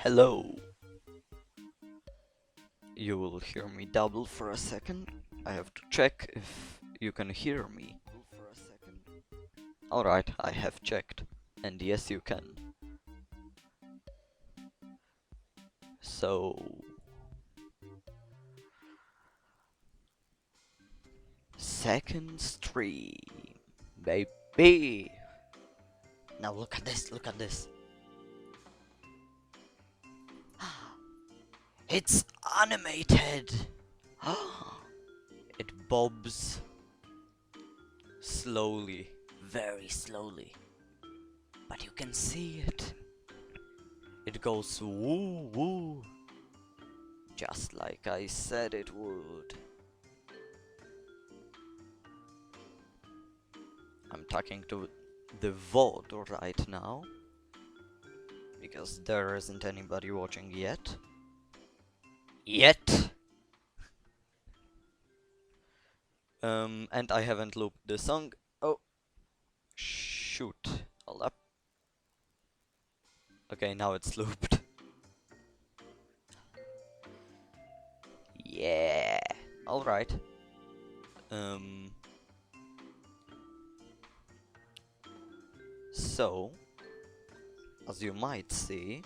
Hello. You will hear me double for a second. I have to check if you can hear me. Alright, I have checked. And yes, you can. So... second stream, baby! Now look at this, look at this. It's animated! It bobs slowly, very slowly. But you can see it. It goes woo woo, just like I said it would. I'm talking to the VOD right now, because there isn't anybody watching yet. And I haven't looped the song. Oh, shoot. Hold up. Okay, now it's looped. Yeah. Alright. So, as you might see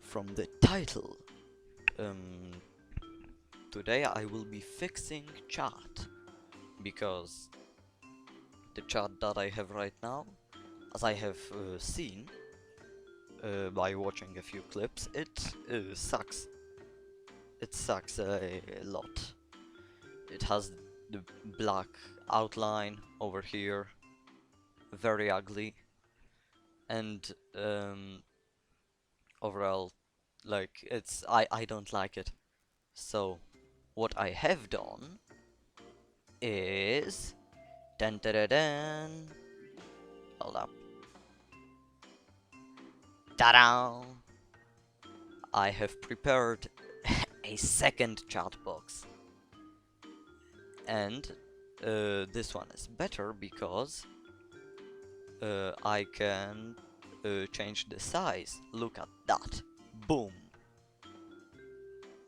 from the title, today I will be fixing chat, because the chat that I have right now, as I have seen by watching a few clips, it sucks. It sucks a lot. It has the black outline over here, very ugly, and overall, like, I don't like it. So what I have done is dun dun dun dun. Hold up. Ta-da! I have prepared a second chat box, and this one is better because I can change the size. Look at that. Boom.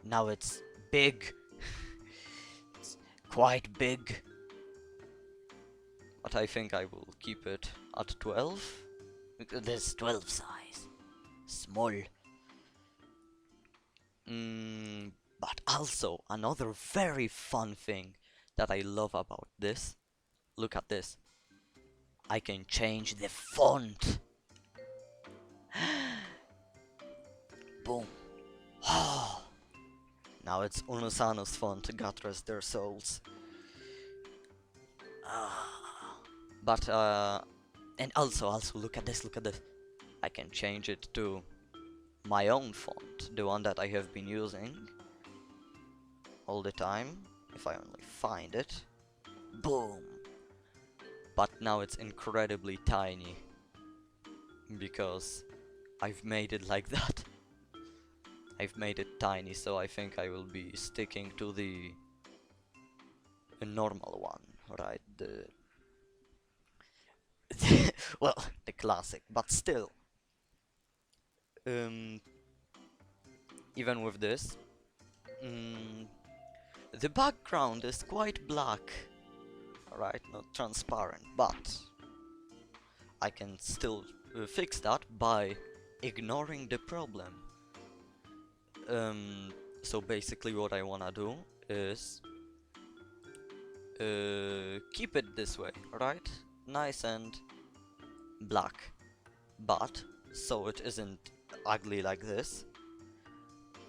Now it's big. It's quite big. But I think I will keep it at 12. Because this 12 size. Small. But also, another very fun thing that I love about this. Look at this. I can change the font. Boom. Now it's Unosanos font, God rest their souls. But, and also look at this, I can change it to my own font, the one that I have been using all the time, if I only find it. Boom! But now it's incredibly tiny, because I've made it like that. I've made it tiny, so I think I will be sticking to the normal one, right? Well, the classic, but still. Even with this, the background is quite black, right? Not transparent, but I can still fix that by ignoring the problem. So basically what I wanna do is keep it this way, right? Nice and black, but so it isn't ugly like this,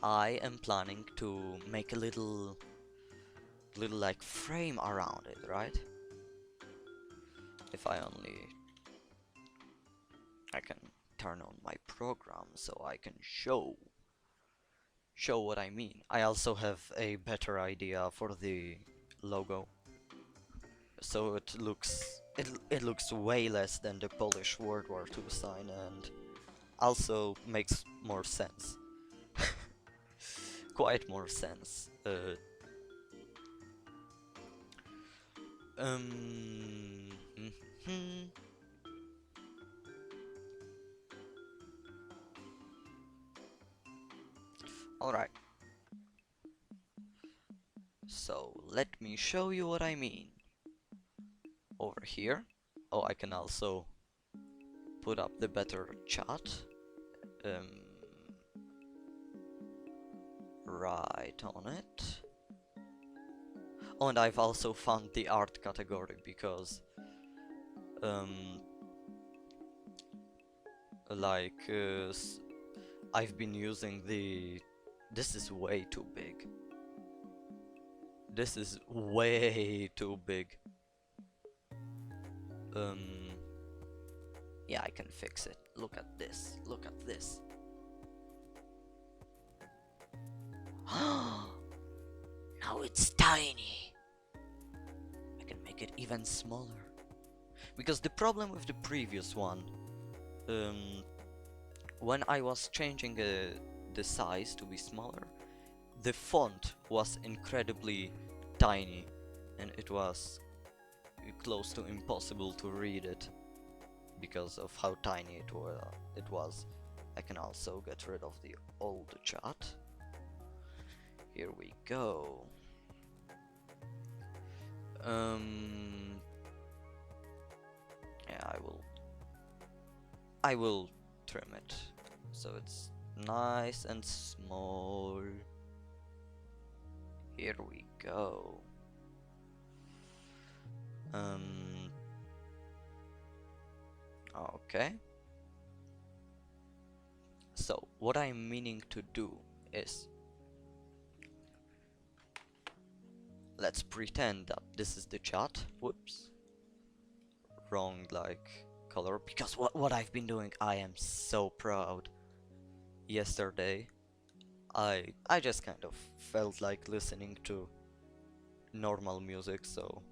I am planning to make a little like frame around it, right? If I can turn on my program so I can show what I mean. I also have a better idea for the logo, so it looks way less than the Polish World War II sign, and also makes more sense. Quite more sense. Alright. So, let me show you what I mean. Over here. Oh, I can also put up the better chat. Right on it. Oh, and I've also found the art category because like I've been using the... This is way too big. This is way too big. Yeah, I can fix it. Look at this. Look at this. now it's tiny. I can make it even smaller. Because the problem with the previous one, when I was changing the size to be smaller, the font was incredibly tiny and it was close to impossible to read it because of how tiny it was. I can also get rid of the old chat. Here we go. Yeah, I will trim it so it's nice and small. Here we go. Okay. So what I'm meaning to do is, let's pretend that this is the chat. Whoops. Wrong color, because what I've been doing, I am so proud. Yesterday I just kind of felt like listening to normal music, so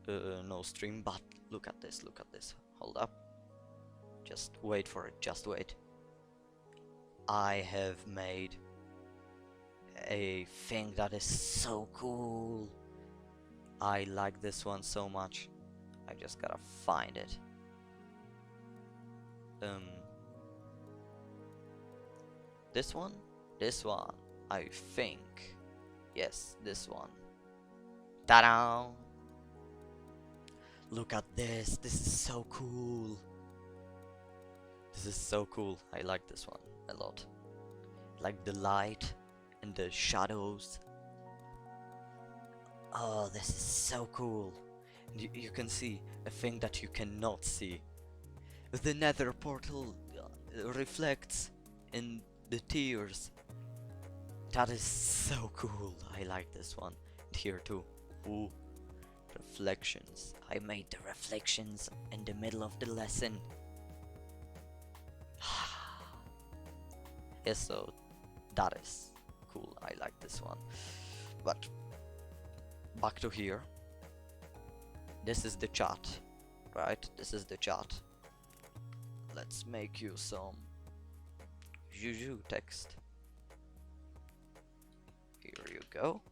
no stream, but look at this, hold up, just wait for it, just wait. I have made a thing that is so cool. I like this one so much. I just gotta find it. This one, I think. Yes, this one. Ta-da! Look at this. This is so cool. This is so cool. I like this one a lot. Like the light and the shadows. Oh, this is so cool. And you can see a thing that you cannot see. The nether portal reflects in the tears. That is so cool. I like this one. And here too. Ooh. Reflections. I made the reflections in the middle of the lesson. Yes, so that is cool. I like this one. But back to here. This is the chat, right? This is the chat. Let's make you some Juju text. Here you go.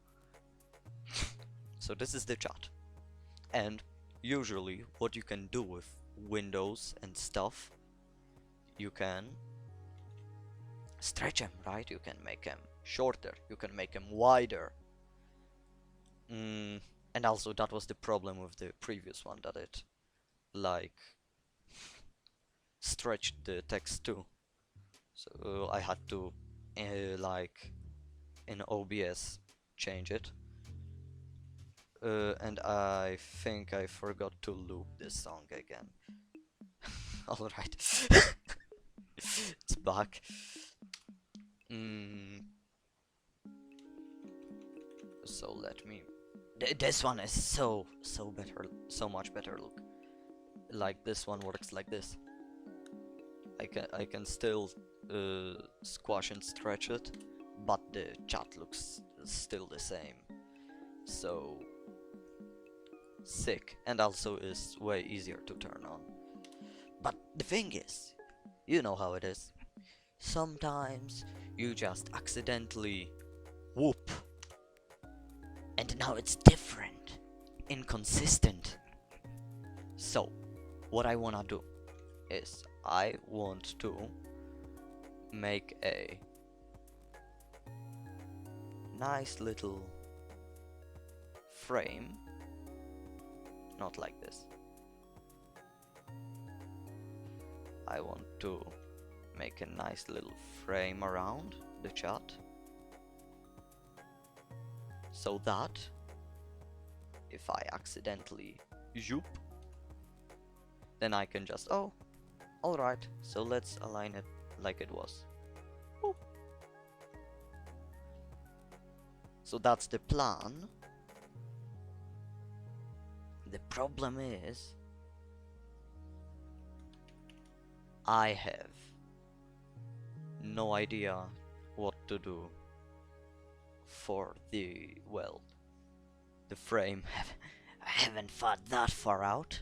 So this is the chat. And usually what you can do with windows and stuff, you can stretch them, right? You can make them shorter, you can make them wider. And also that was the problem with the previous one, that it stretched the text too. So I had to in OBS change it. And I think I forgot to loop this song again. Alright. It's back. So let me... this one is so better, so much better. Look, like this one works like this. I can still squash and stretch it, but the chat looks still the same. So sick, and also is way easier to turn on. But the thing is, you know how it is. Sometimes you just accidentally whoop, and now it's different, inconsistent. So what I wanna do is I want to make a nice little frame, not like this. I want to make a nice little frame around the chat, so that if I accidentally zoop, then I can just, oh, alright, so let's align it like it was. Ooh. So that's the plan. The problem is, I have no idea what to do for the, well, the frame. I haven't thought that far out.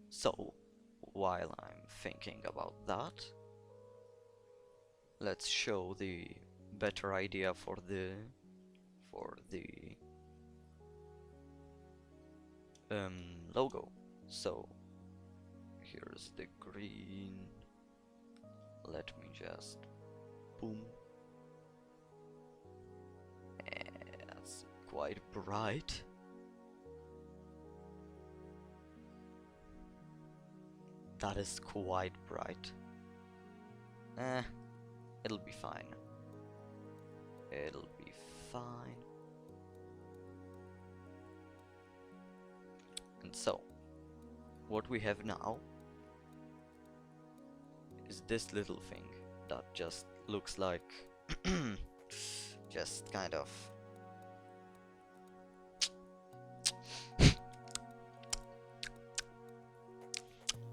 So, while I'm thinking about that, let's show the better idea for the logo. So here's the green. Let me just boom. That's quite bright. That is quite bright. It'll be fine. It'll be fine. And so, what we have now is this little thing that just looks like just kind of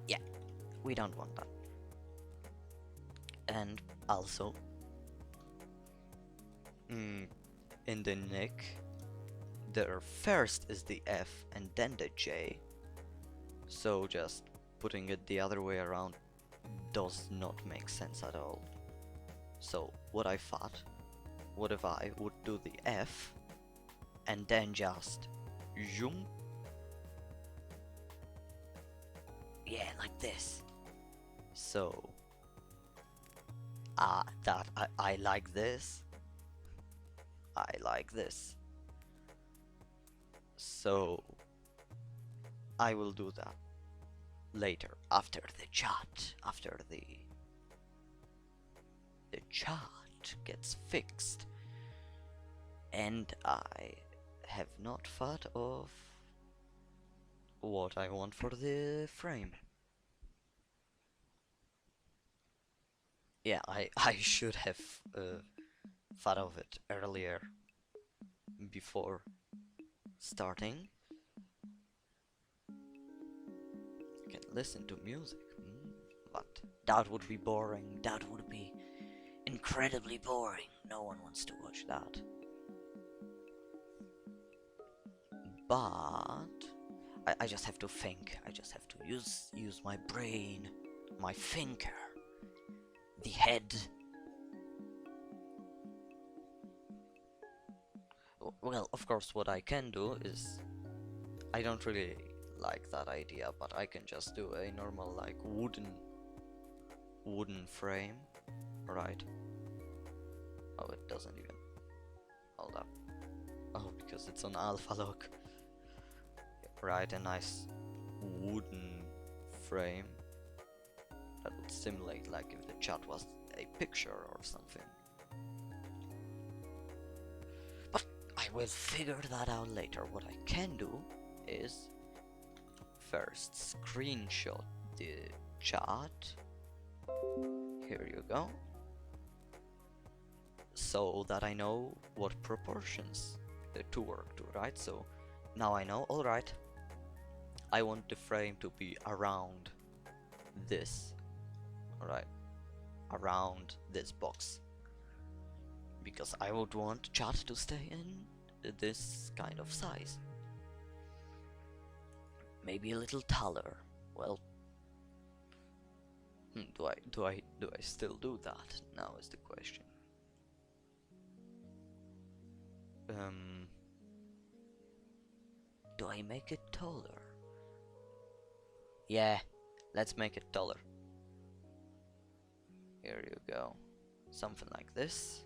yeah, we don't want that. And also in the neck there first is the F and then the J, so just putting it the other way around does not make sense at all. So what I thought, what if I would do the F and then just zoom, yeah, like this. So that I like this. I like this. So I will do that later, after the chat, after the chat gets fixed. And I have not thought of what I want for the frame. Yeah, I should have thought of it earlier, before starting. You can listen to music, but that would be boring. That would be incredibly boring. No one wants to watch that. But I just have to think. I just have to use my brain, my thinker, the head. Well, of course, what I can do is, I don't really like that idea, but I can just do a normal, like, wooden frame, right? Oh, it doesn't even, hold up. Oh, because it's on alpha lock. Right, a nice wooden frame that would simulate like if the chat was a picture or something. But I will figure that out later. What I can do is first screenshot the chat. Here you go. So that I know what proportions to work to, right? So now I know, alright, I want the frame to be around this, alright, around this box, because I would want chat to stay in this kind of size. Maybe a little taller. Well, do I still do that? Now is the question. Do I make it taller? Yeah, let's make it taller. Here you go. Something like this.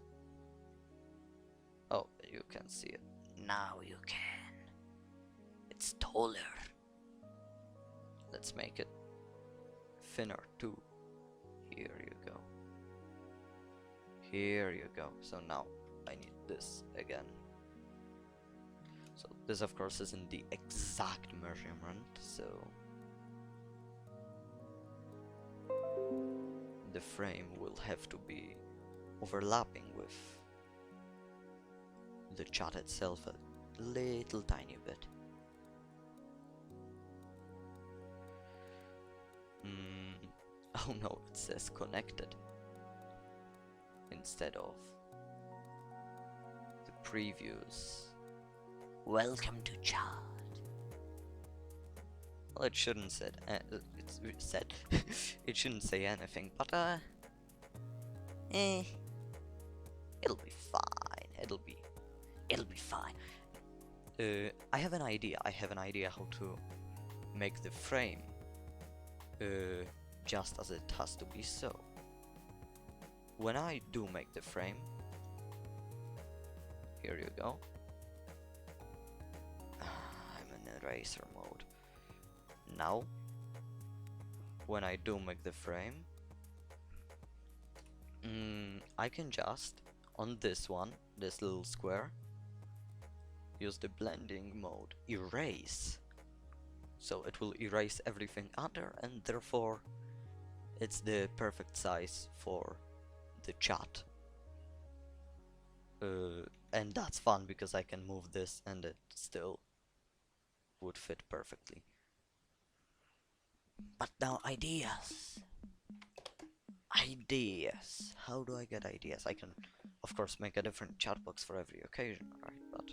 Oh, you can see it. Now you can. It's taller. Let's make it thinner too. Here you go. Here you go. So now I need this again. So this of course isn't the exact measurement, so the frame will have to be overlapping with the chat itself a little tiny bit. Oh no, it says connected. instead of the previous welcome to chat. Well, it shouldn't said it's said it shouldn't say anything, but it'll be fine. It'll be fine. I have an idea. I have an idea how to make the frame just as it has to be. So when I do make the frame, here you go. I'm in eraser mode. Now, when I do make the frame, I can just, on this one, this little square, use the blending mode, erase. So it will erase everything under, and therefore it's the perfect size for the chat. And that's fun because I can move this and it still would fit perfectly. But now ideas. Ideas. How do I get ideas? I can, of course, make a different chat box for every occasion, right? But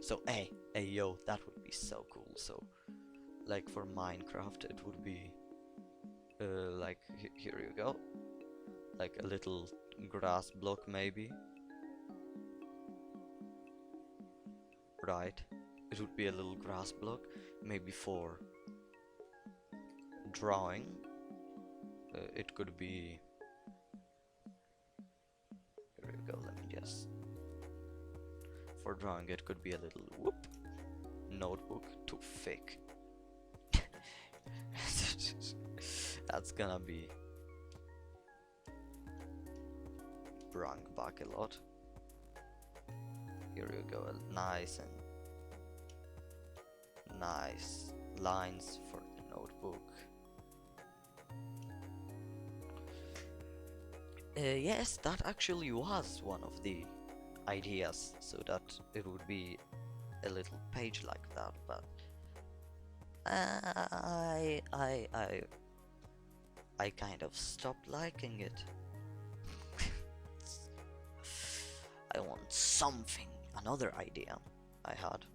so, hey, yo, that would be so cool. So, like for Minecraft, it would be, like here you go, like a little grass block maybe. Right, it would be a little grass block, maybe for drawing. It could be. Here we go. Let me just. For drawing, it could be a little whoop notebook. Too thick. That's gonna be brung back a lot. Here you go. Nice and nice lines for the notebook. Yes, that actually was one of the ideas, so that it would be a little page like that, but I kind of stopped liking it. I want something. Another idea I had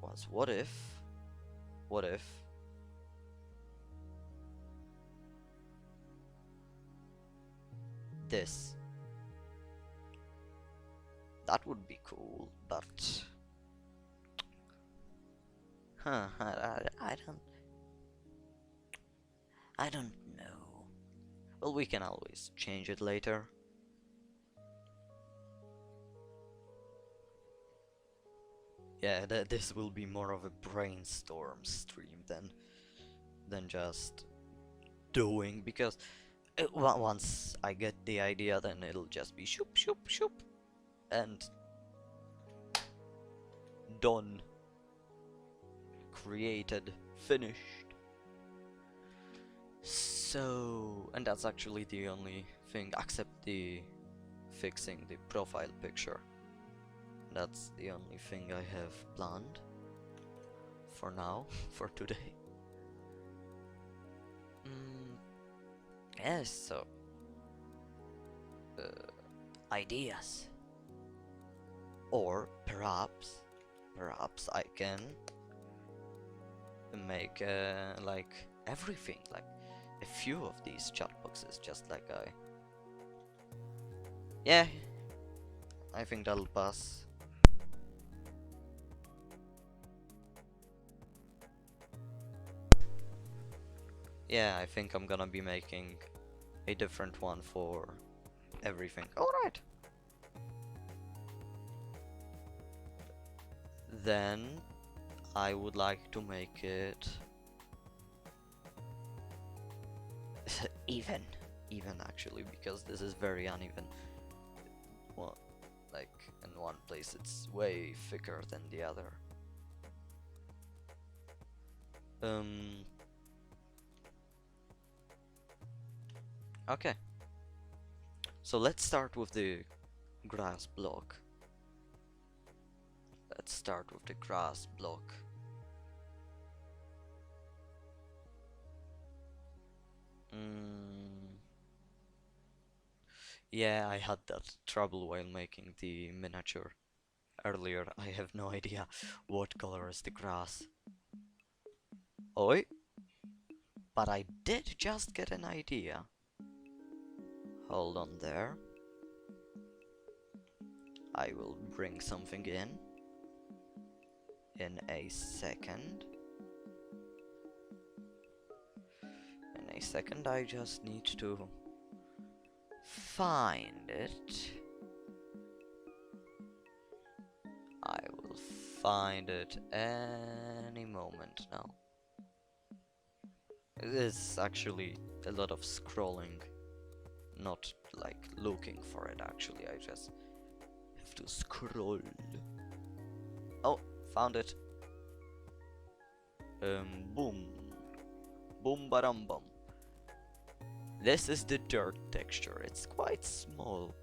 was what if this. That would be cool, but I don't know. Well, we can always change it later. Yeah, this will be more of a brainstorm stream than just doing, because once I get the idea, then it'll just be shoop shoop shoop and done, created, finished. So, and that's actually the only thing, except the fixing the profile picture. That's the only thing I have planned for now, for today. Yes, so ideas, or perhaps I can make like everything, like a few of these chat boxes, just like yeah, I think that'll pass. Yeah, I think I'm gonna be making a different one for everything. Alright. Then I would like to make it even actually, because this is very uneven. Well, like in one place it's way thicker than the other. Okay, so let's start with the grass block. Let's start with the grass block. Yeah, I had that trouble while making the miniature earlier. I have no idea what color is the grass. Oi, but I did just get an idea. Hold on there. I will bring something in a second. In a second, I just need to find it. I will find it any moment now. It is actually a lot of scrolling, not like looking for it actually, I just have to scroll. Oh, found it. Boom. Boom badum bum. This is the dirt texture, it's quite small.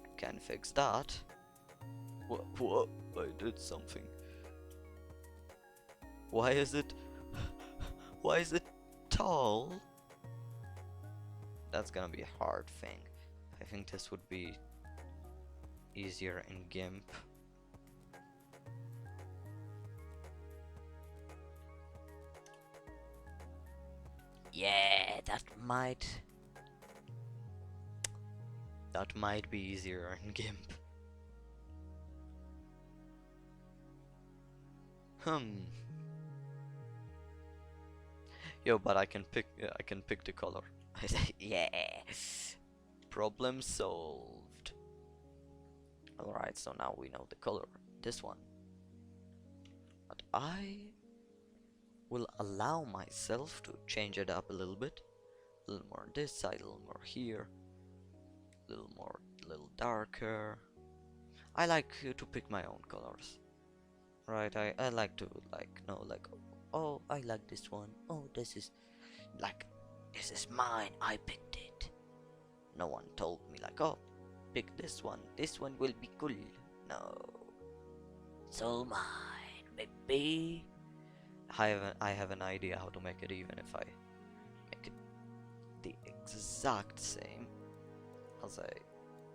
I can fix that. What? I did something. Why is it... Why is it tall? That's gonna be a hard thing. I think this would be easier in GIMP. Yeah, that might be easier in GIMP. Yo, but I can pick the color. Yeah. Problem solved. Alright, so now we know the color. This one. But I will allow myself to change it up a little bit. A little more on this side, a little more here. A little more, a little darker. I like to pick my own colors. Right, I like to know oh, I like this one. Oh, this is mine. I picked it. No one told me oh, pick this one. This one will be cool. No. It's all mine, baby. I have an idea how to make it even if I make it the exact same as I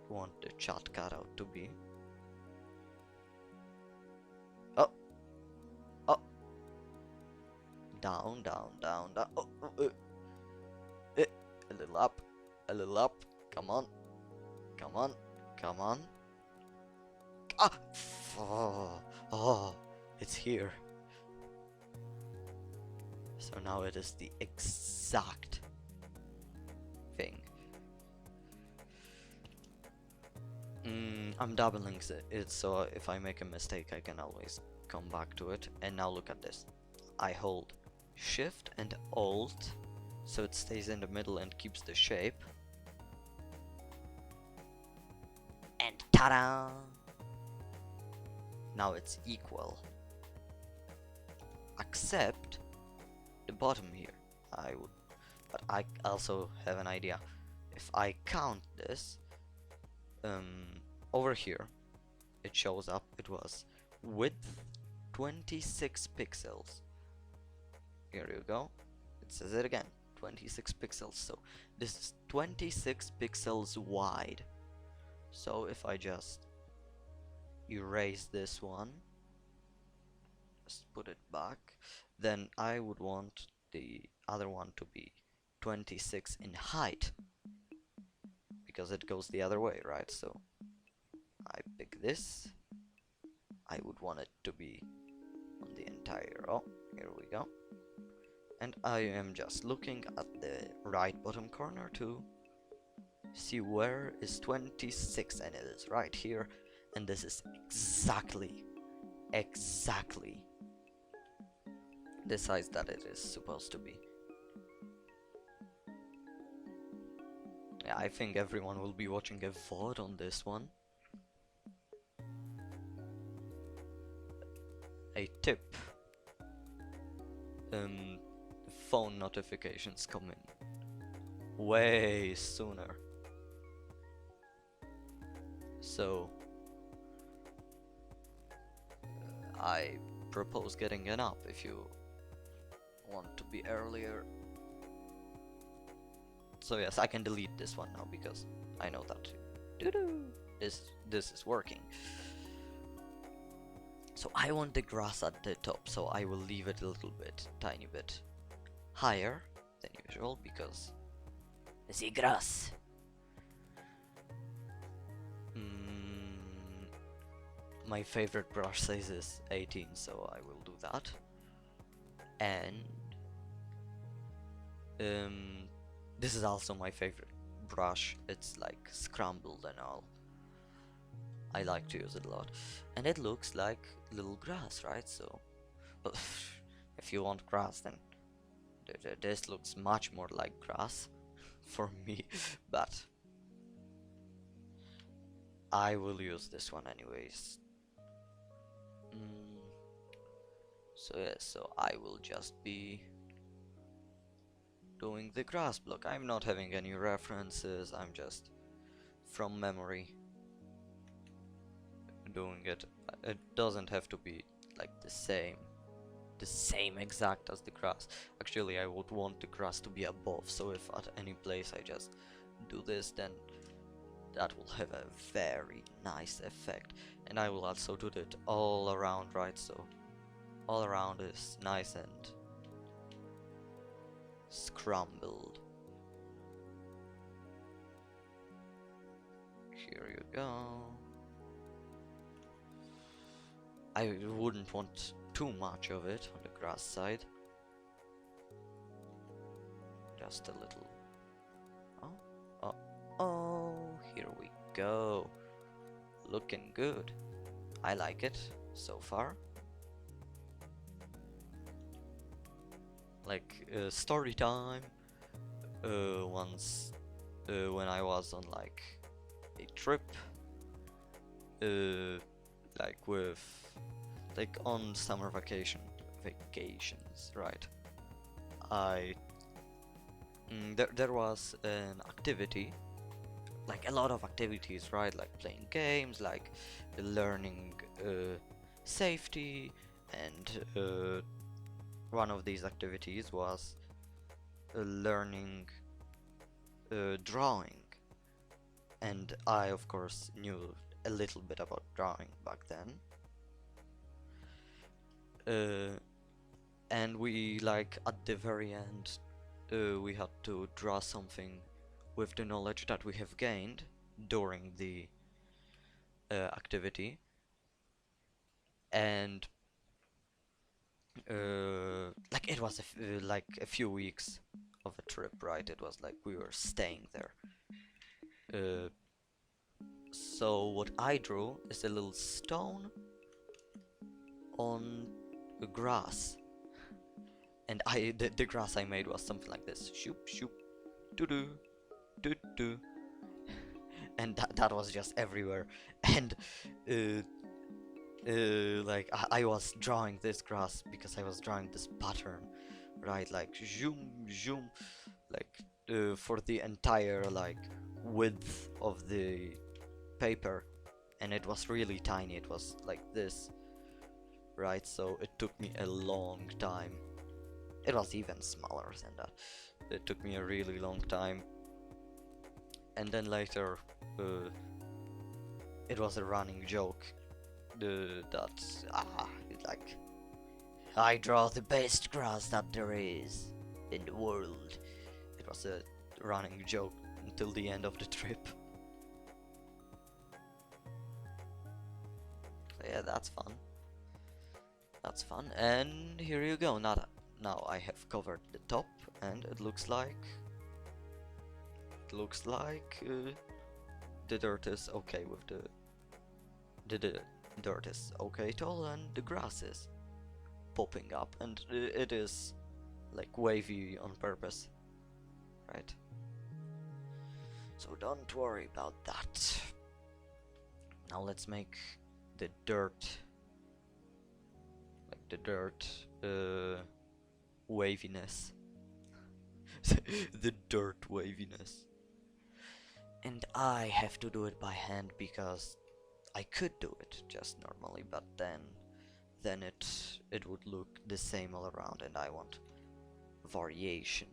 want the chat cutout to be. Oh. Oh. Down, down, down, down. Oh, a little up. A little up. Come on. Come on. Come on. Ah! Oh, it's here. So now it is the exact thing. I'm doubling it, so if I make a mistake I can always come back to it. And now look at this. I hold Shift and Alt so it stays in the middle and keeps the shape. And ta-da! Now it's equal. Except the bottom here. But I also have an idea. If I count this, over here, it shows up, it was width 26 pixels. Here you go. It says it again, 26 pixels. So this is 26 pixels wide. So if I just erase this one, just put it back, then I would want the other one to be 26 in height, because it goes the other way, right? So I pick this. I would want it to be on the entire, oh, here we go. And I am just looking at the right bottom corner to see where is 26, and it is right here, and this is exactly the size that it is supposed to be. Yeah, I think everyone will be watching a VOD on this one. A tip. Phone notifications come in way sooner. So I propose getting an app if you want to be earlier. So yes, I can delete this one now because I know that this is working. So I want the grass at the top, so I will leave it a little bit, tiny bit higher than usual because the grass. My favorite brush size is 18, so I will do that. And this is also my favorite brush. It's like scrambled and all. I like to use it a lot, and it looks like little grass, right? So, but if you want grass, then this looks much more like grass for me, but I will use this one anyways. So yeah, so I will just be doing the grass block. I'm not having any references, I'm just from memory doing it. It doesn't have to be like the same exact as the grass. Actually, I would want the grass to be above, so if at any place I just do this, then that will have a very nice effect. And I will also do that all around, right? So all around is nice and scrambled. Here you go. I wouldn't want too much of it on the grass side. Just a little. Oh, here we go. Looking good. I like it so far. Like story time. Once when I was on like a trip, like on summer vacations, right? There was an activity, like a lot of activities, right? Like playing games, like learning safety, and one of these activities was learning drawing, and I of course knew a little bit about drawing back then. And we, like, at the very end, we had to draw something with the knowledge that we have gained during the activity. And like it was like a few weeks of a trip, right? It was like we were staying there. So what I drew is a little stone on the grass, and the grass I made was something like this: shoop shoop, doo doo, doo doo, and that was just everywhere. And like I was drawing this grass because I was drawing this pattern, right? Like zoom zoom, like for the entire like width of the paper, and it was really tiny. It was like this, right? So it took me a long time. It was even smaller than that. It took me a really long time, and then later it was a running joke that like I draw the best grass that there is in the world. It was a running joke until the end of the trip. So yeah, that's fun. That's fun. And here you go. Now I have covered the top, and it looks like the dirt is okay with the dirt is okay tall, and the grass is popping up, and it is like wavy on purpose, right? So don't worry about that. Now let's make the dirt, like the dirt waviness. The dirt waviness. And I have to do it by hand because I could do it just normally, but then it would look the same all around, and I want variation.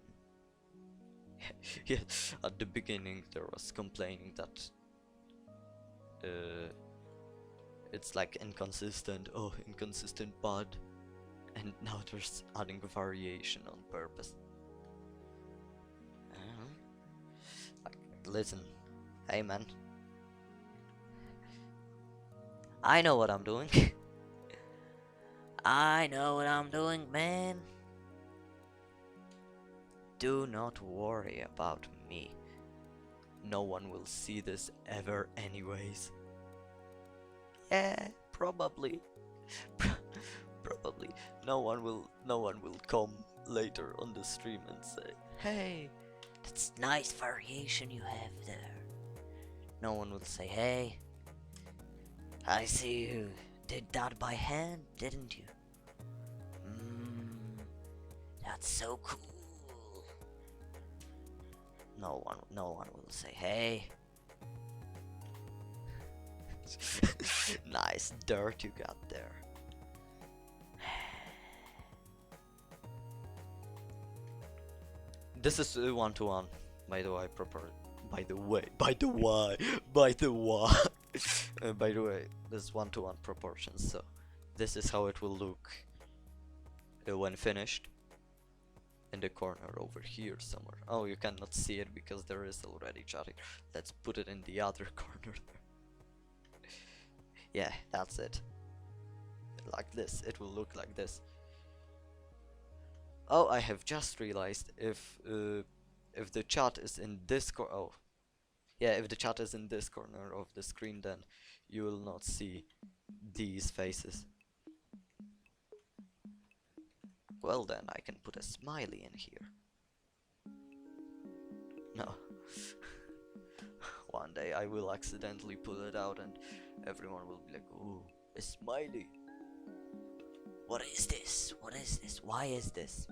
Yeah, at the beginning there was complaining that it's like inconsistent, oh inconsistent bud, and now there's adding variation on purpose. Like, listen, hey man, I know what I'm doing. I know what I'm doing, man. Do not worry about me. No one will see this ever anyways. Yeah, probably. Probably no one will come later on the stream and say, "Hey, that's nice variation you have there." No one will say, "Hey, I see you did that by hand, didn't you? That's so cool." No one will say, "Hey, nice dirt you got there." This is 1-to-1, by the way. By the way, by the way, this is 1-to-1 proportions. So this is how it will look when finished. In the corner over here somewhere. Oh, you cannot see it because there is already chatting. Let's put it in the other corner there. Yeah, that's it. Like this, it will look like this. Oh, I have just realized if the chat is in this oh, yeah, if the chat is in this corner of the screen, then you will not see these faces. Well then, I can put a smiley in here. No. One day I will accidentally pull it out and everyone will be like, "Ooh, a smiley. What is this? What is this? Why is this?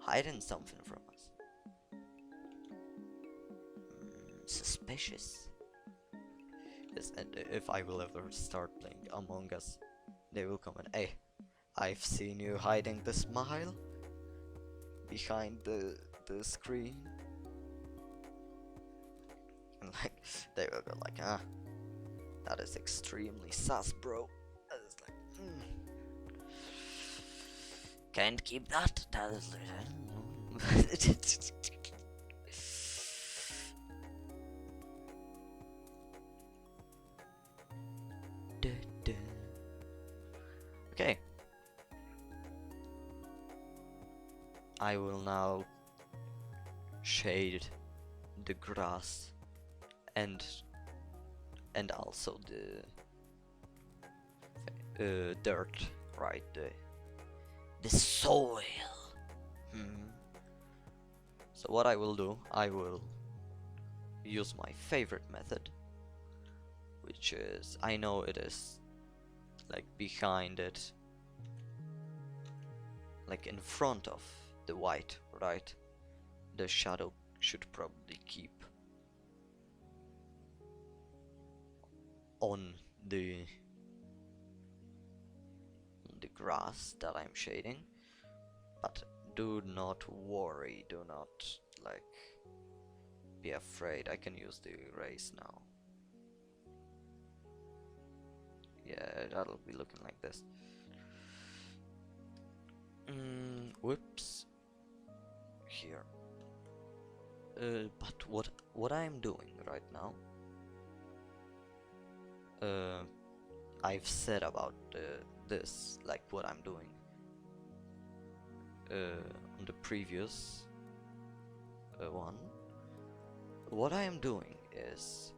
Hiding something from us. Suspicious." Yes, and if I will ever start playing Among Us, they will come and, "Hey, I've seen you hiding the smile behind the screen." And like, they will go like, "Ah, that is extremely sus, bro." And it's like, can't keep that. That is, I don't know. Okay. I will now shade the grass and also the dirt, right? The soil. So what I will do, I will use my favorite method, which is, I know it is like behind it, like in front of the white, right? The shadow should probably keep on the grass that I'm shading, but do not worry, do not like be afraid. I can use the erase now. Yeah, that'll be looking like this. Whoops. Here. But what I'm doing right now, I've said about this, like what I'm doing on the previous one. What I am doing is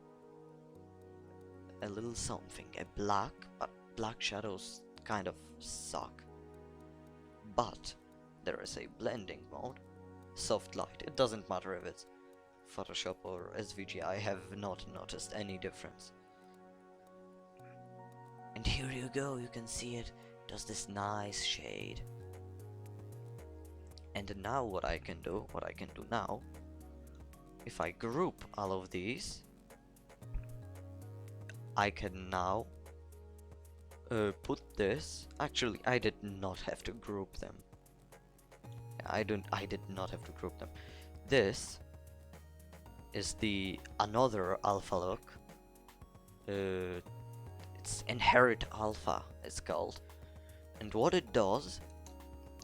a little something, a black, but black shadows kind of suck. But there is a blending mode, soft light. It doesn't matter if it's Photoshop or SVG, I have not noticed any difference. And here you go, you can see it does this nice shade. And now what I can do now, if I group all of these, I can now put this. Actually, I did not have to group them. I did not have to group them. This is the another alpha look. It's inherit alpha, it's called. And what it does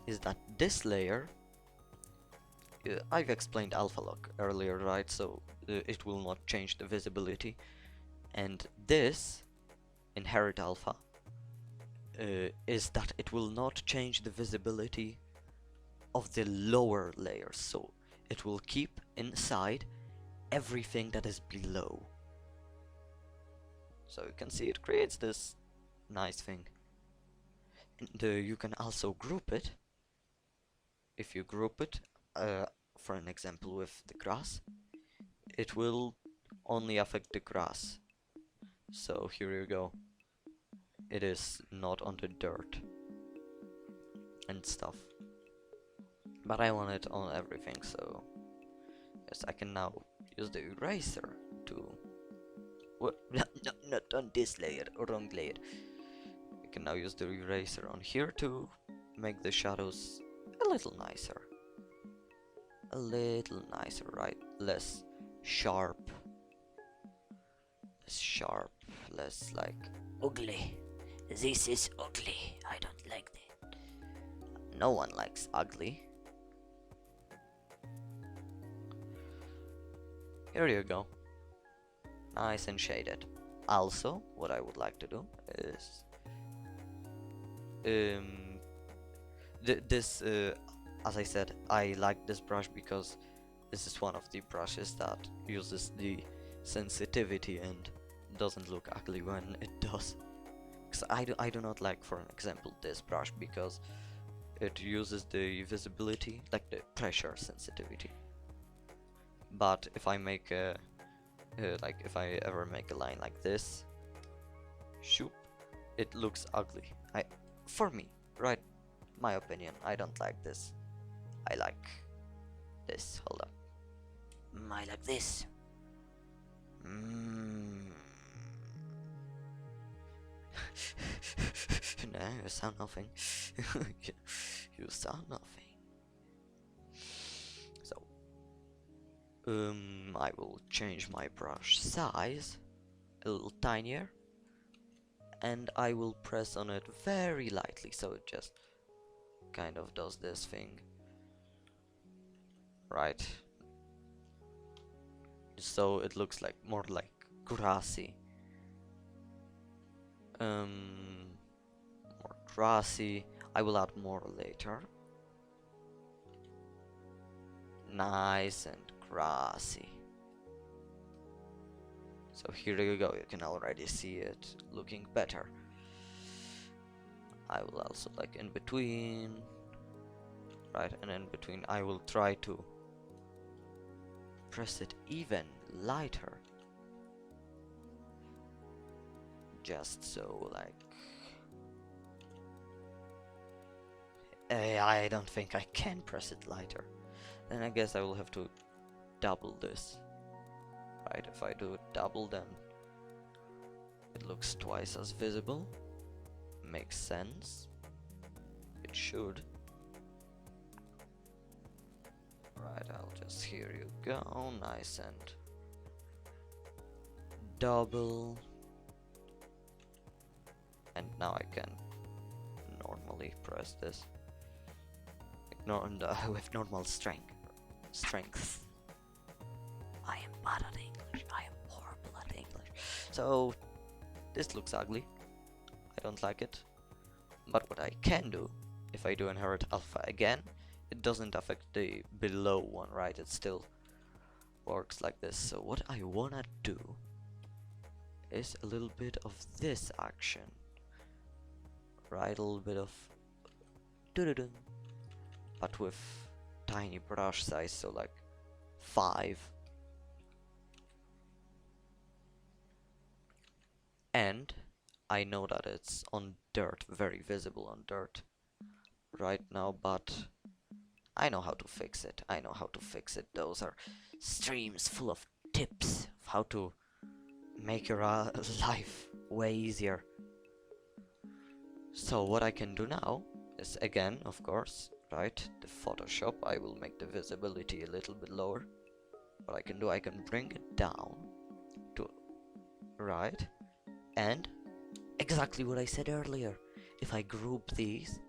is that this layer, I've explained alpha lock earlier, right? So it will not change the visibility. And this inherit alpha is that it will not change the visibility of the lower layers. So it will keep inside everything that is below. So you can see it creates this nice thing. And you can also group it. If you group it, for an example with the grass, it will only affect the grass. So here you go. It is not on the dirt and stuff. But I want it on everything, so yes, I can now use the eraser to... What? Not on this layer, wrong layer. I can now use the eraser on here to make the shadows a little nicer. A little nicer, right? Less sharp. Less sharp, less like ugly. This is ugly. I don't like that. No one likes ugly. Here you go. Nice and shaded. Also, what I would like to do is this as I said, I like this brush because this is one of the brushes that uses the sensitivity and doesn't look ugly when it does. Because I do not like, for an example, this brush because it uses the visibility, like the pressure sensitivity. But if I make a like if I ever make a line like this, shoop, it looks ugly. For me, right? My opinion, I don't like this. I like this. Hold up. I like this. No, you saw nothing. You saw nothing. So, I will change my brush size a little tinier, and I will press on it very lightly, so it just kind of does this thing, right? So it looks like more like grassy. More grassy. I will add more later. Nice and grassy. So here you go, you can already see it looking better. I will also, like, in between, right, and in between I will try to press it even lighter, just so, like, I don't think I can press it lighter. Then I guess I will have to double this. Right, if I do it double, then it looks twice as visible. Makes sense. It should. Right, I'll just, here you go, nice and double. And now I can normally press this. With normal strength. I am bad at English. I am horrible at English. So this looks ugly. I don't like it. But what I can do, if I do inherit alpha again, it doesn't affect the below one, right? It still works like this. So what I wanna do is a little bit of this action. Right, a little bit of doo-doo-doo, but with tiny brush size, so like 5. And I know that it's on dirt, very visible on dirt right now, but I know how to fix it. Those are streams full of tips of how to make your life way easier. So what I can do now is, again, of course, right? The Photoshop, I will make the visibility a little bit lower. What I can do, I can bring it down to right, and exactly what I said earlier. If I group these,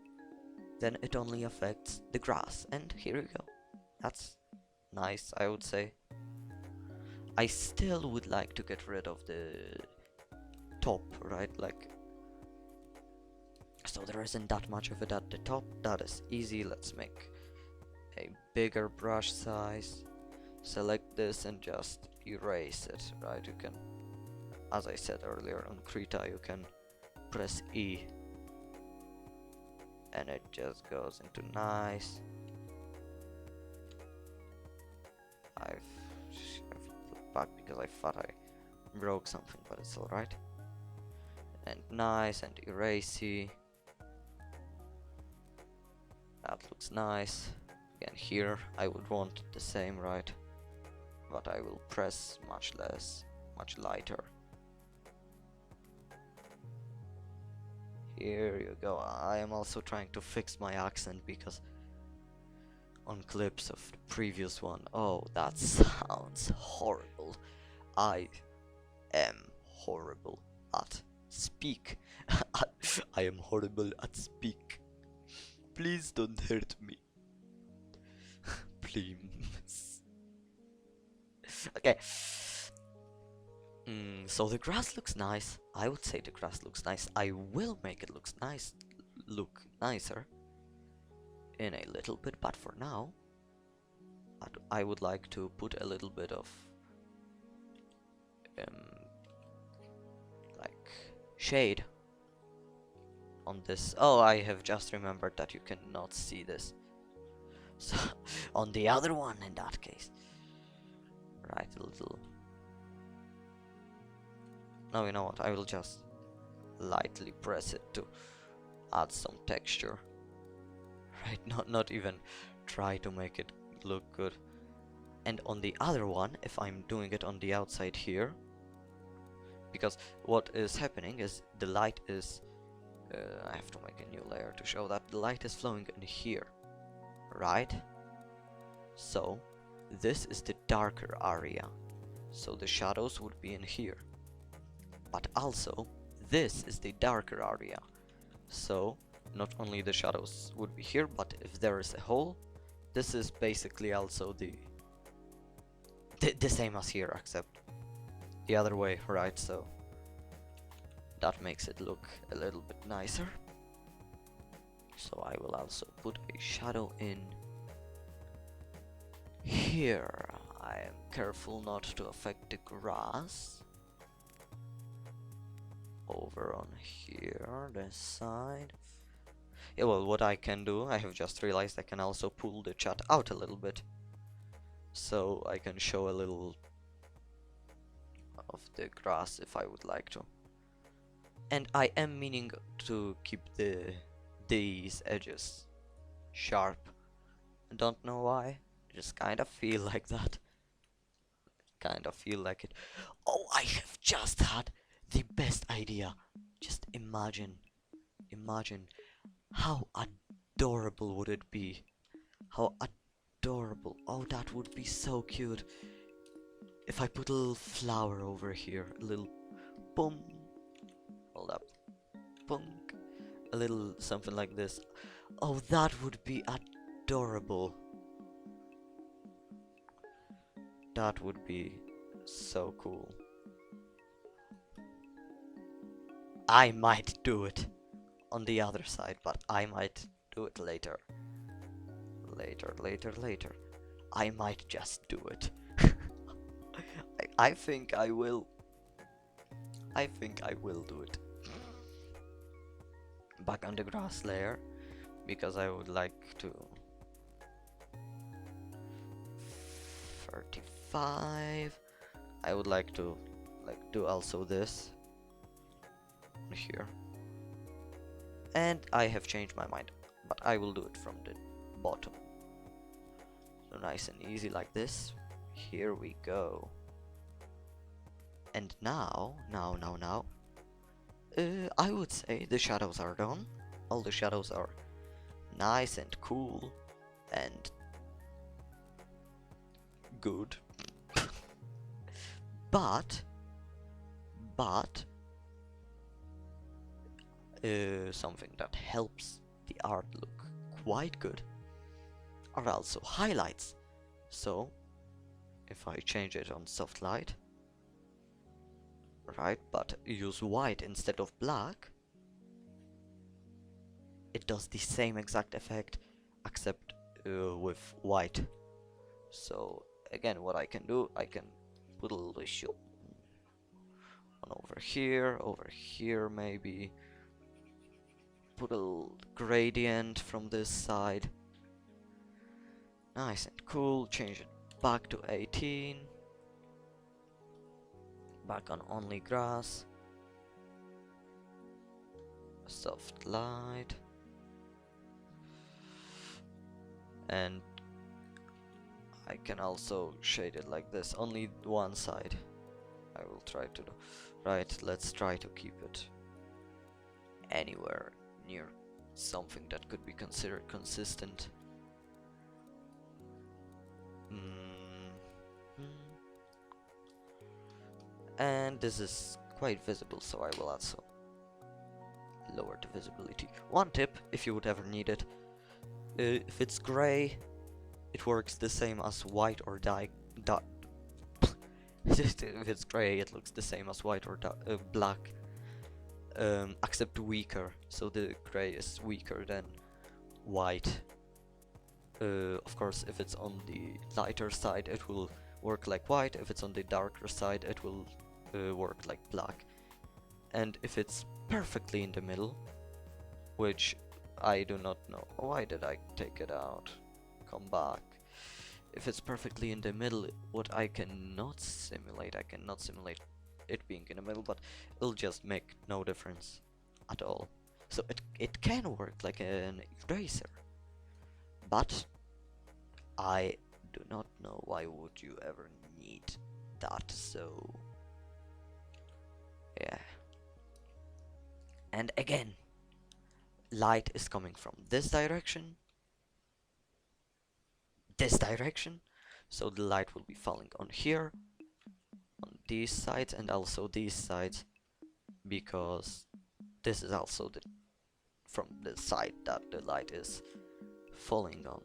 then it only affects the grass, and here you go. That's nice, I would say. I still would like to get rid of the top, right? Like, so there isn't that much of it at the top. That is easy. Let's make a bigger brush size. Select this and just erase it, right? You can, as I said earlier on Krita, you can press E and it just goes into nice. I've put back because I thought I broke something, but it's alright. And nice and erasey. That looks nice. Again, here I would want the same, right? But I will press much less, much lighter. Here you go. I am also trying to fix my accent because on clips of the previous one, oh, that sounds horrible. I am horrible at speak. I am horrible at speak. Please don't hurt me. Please. Okay. So the grass looks nice. I would say the grass looks nice. I will make it look nicer in a little bit, but for now I would like to put a little bit of like shade on this. Oh, I have just remembered that you cannot see this. So on the other one, in that case, right, a little. No, you know what, I will just lightly press it to add some texture, right? Not even try to make it look good. And on the other one, if I'm doing it on the outside here, because what is happening is the light is I have to make a new layer to show that the light is flowing in here, right? So this is the darker area, so the shadows would be in here. But also, this is the darker area, so not only the shadows would be here, but if there is a hole, this is basically also the same as here, except the other way, right? So that makes it look a little bit nicer. So I will also put a shadow in here. I am careful not to affect the grass. Over on here, this side. Yeah, well, what I can do, I have just realized I can also pull the chat out a little bit, so I can show a little of the grass if I would like to. And I am meaning to keep these edges sharp. I don't know why, I just kind of feel like that. Kind of feel like it. Oh, I have just had the best idea. Just imagine how adorable would it be? How adorable. Oh, that would be so cute. If I put a little flower over here, a little boom. Hold up. Punk. A little something like this. Oh, that would be adorable. That would be so cool. I might do it on the other side, but I might do it later. Later. I might just do it. I think I will. I think I will do it. Back on the grass layer, because I would like to 35. I would like to do also this here. And I have changed my mind, but I will do it from the bottom. So nice and easy like this. Here we go. And now, I would say the shadows are done. All the shadows are nice and cool and good. but something that helps the art look quite good are also highlights. So if I change it on soft light, right, but use white instead of black, it does the same exact effect except with white. So again, what I can do, I can put a little issue on over here maybe, put a little gradient from this side, nice and cool, change it back to 18, back on only grass, soft light, and I can also shade it like this, only one side. I will try to do. Right, let's try to keep it anywhere near something that could be considered consistent. And this is quite visible, so I will also lower the visibility. One tip, if you would ever need it, if it's gray, it works the same as white or if it's gray, it looks the same as white or black, except weaker. So the gray is weaker than white. Of course, if it's on the lighter side, it will work like white. If it's on the darker side, it will work like black. And if it's perfectly in the middle, which I do not know. Why did I take it out? Come back. If it's perfectly in the middle, what I cannot simulate it being in the middle, but it'll just make no difference at all. So it can work like an eraser, but I do not know why would you ever need that. So yeah. And again, light is coming from this direction, so the light will be falling on here, on these sides, and also these sides, because this is also from the side that the light is falling on.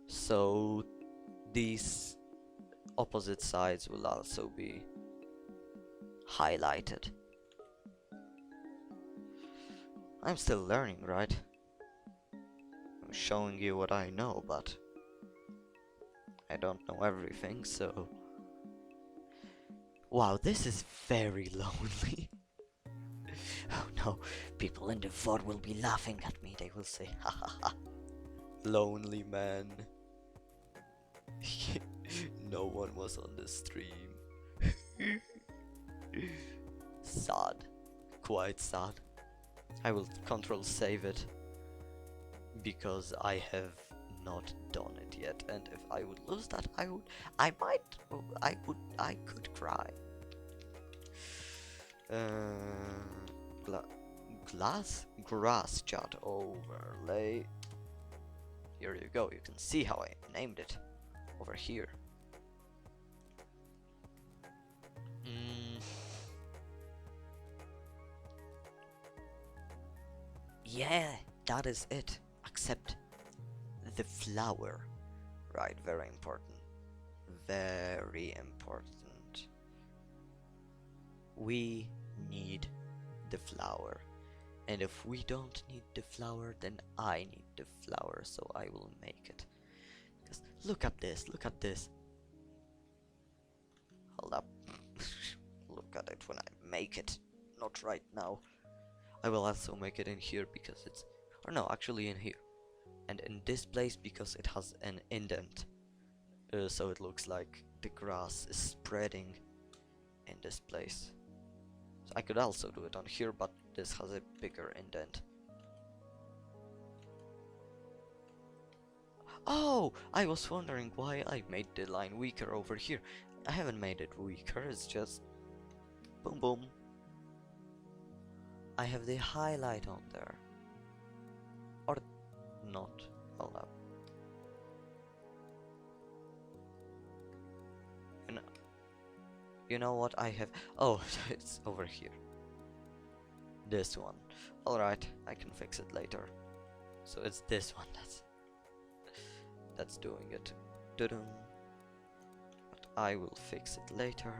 So these opposite sides will also be highlighted. I'm still learning, right? I'm showing you what I know, but I don't know everything, so... Wow, this is very lonely. Oh no, people in the VOD will be laughing at me. They will say, ha ha ha, lonely man. No one was on the stream. Sad. Quite sad. I will control save it, because I have not done it yet, and if I would lose that, I could cry. Grass chat overlay. Here you go, you can see how I named it over here. Yeah, that is it, except the flower, right? Very important, very important. We need the flower, and if we don't need the flower, then I need the flower, so I will make it. Because look at this, hold up. Look at it when I make it, not right now. I will also make it in here because it's, or no, actually in here, and in this place because it has an indent, so it looks like the grass is spreading in this place. So I could also do it on here, but this has a bigger indent. Oh, I was wondering why I made the line weaker over here. I haven't made it weaker, it's just boom boom. I have the highlight on there. Or not allow. You know what I have? Oh, it's over here. This one. Alright, I can fix it later. So it's this one that's doing it. Dun-dun. But I will fix it later.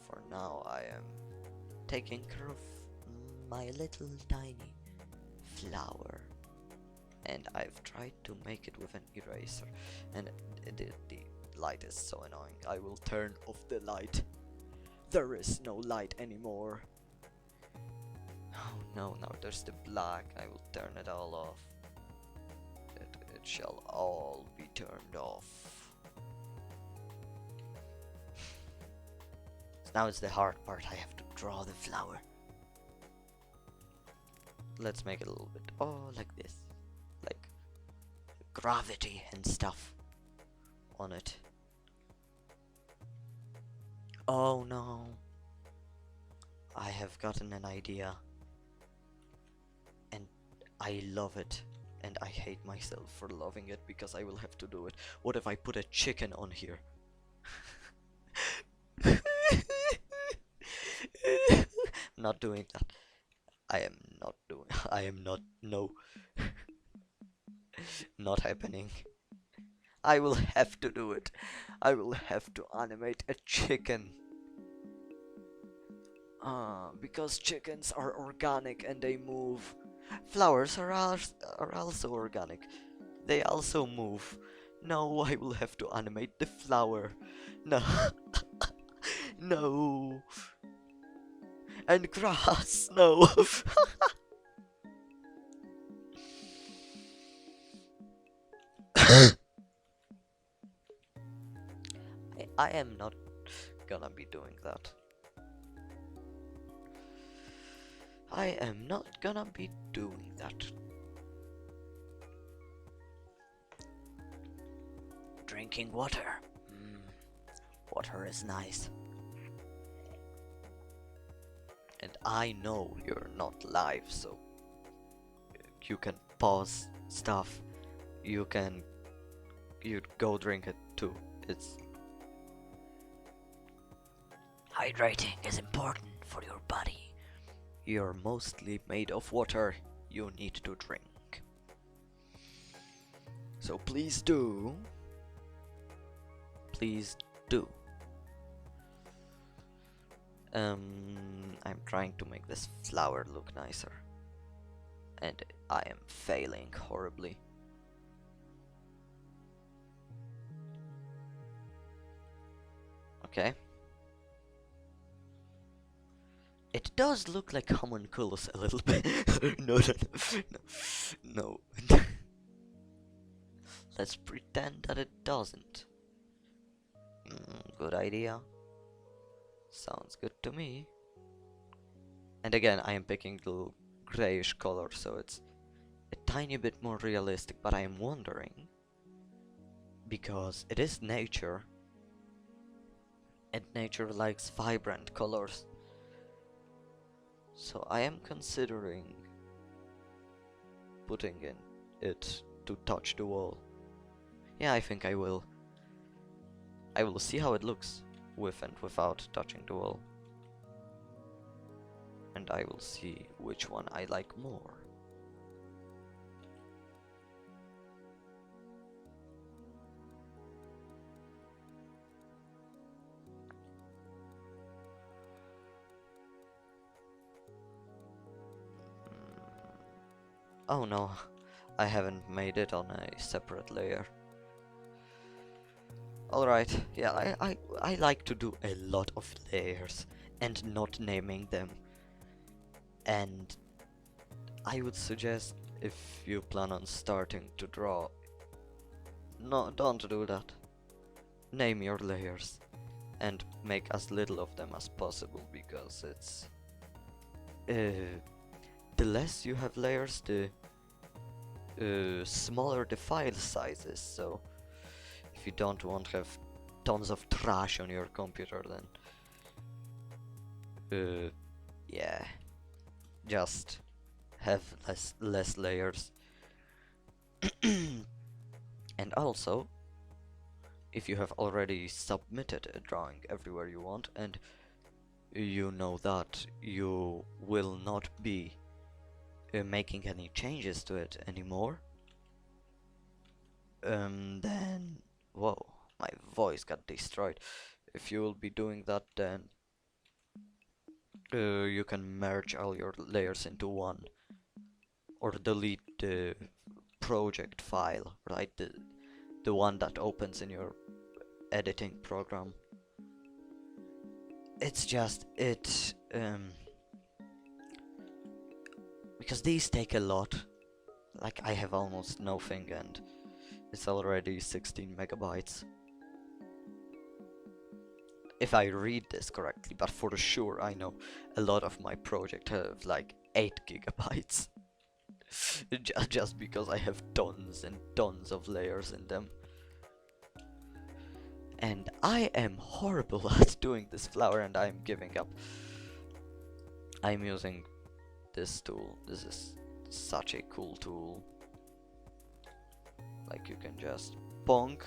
For now I am taking care of my little tiny flower. And I've tried to make it with an eraser. And the light is so annoying. I will turn off the light. There is no light anymore. Oh no, now there's the black. I will turn it all off. It shall all be turned off. Now it's the hard part. I have to draw the flower. Let's make it a little bit, like this. Like gravity and stuff on it. Oh no. I have gotten an idea. And I love it. And I hate myself for loving it because I will have to do it. What if I put a chicken on here? Not doing that. I am not, no. Not happening. I will have to do it. I will have to animate a chicken. Because chickens are organic and they move. Flowers are also organic. They also move. No, I will have to animate the flower. No. No. And grass, no. I am not gonna be doing that. I am not gonna be doing that. Drinking water. Water is nice. And I know you're not live, so you can pause stuff. You'd go drink it too. It's hydrating is important for your body. You're mostly made of water. You need to drink. So please do. Please do. I'm trying to make this flower look nicer. And I am failing horribly. Okay. It does look like homunculus a little bit. No. Let's pretend that it doesn't. Good idea. Sounds good to me. And again, I am picking the grayish color, so it's a tiny bit more realistic, but I am wondering, because it is nature, and nature likes vibrant colors, so I am considering putting in it to touch the wall. Yeah, I think I will. I will see how it looks with and without touching the wall. And I will see which one I like more. Oh no, I haven't made it on a separate layer. Alright, yeah, I like to do a lot of layers and not naming them. And I would suggest, if you plan on starting to draw, no, don't do that. Name your layers and make as little of them as possible, because it's the less you have layers, the smaller the file sizes. So if you don't want to have tons of trash on your computer, then yeah, just have less layers. And also, if you have already submitted a drawing everywhere you want, and you know that you will not be making any changes to it anymore, then whoa, my voice got destroyed. If you will be doing that, then you can merge all your layers into one, or delete the project file, right? The one that opens in your editing program. It's just because these take a lot. Like, I have almost nothing and it's already 16 megabytes. If I read this correctly, but for sure I know a lot of my project have like 8 gigabytes. Just because I have tons and tons of layers in them. And I am horrible at doing this flower, and I'm giving up. I'm using this tool. This is such a cool tool. Like, you can just bonk.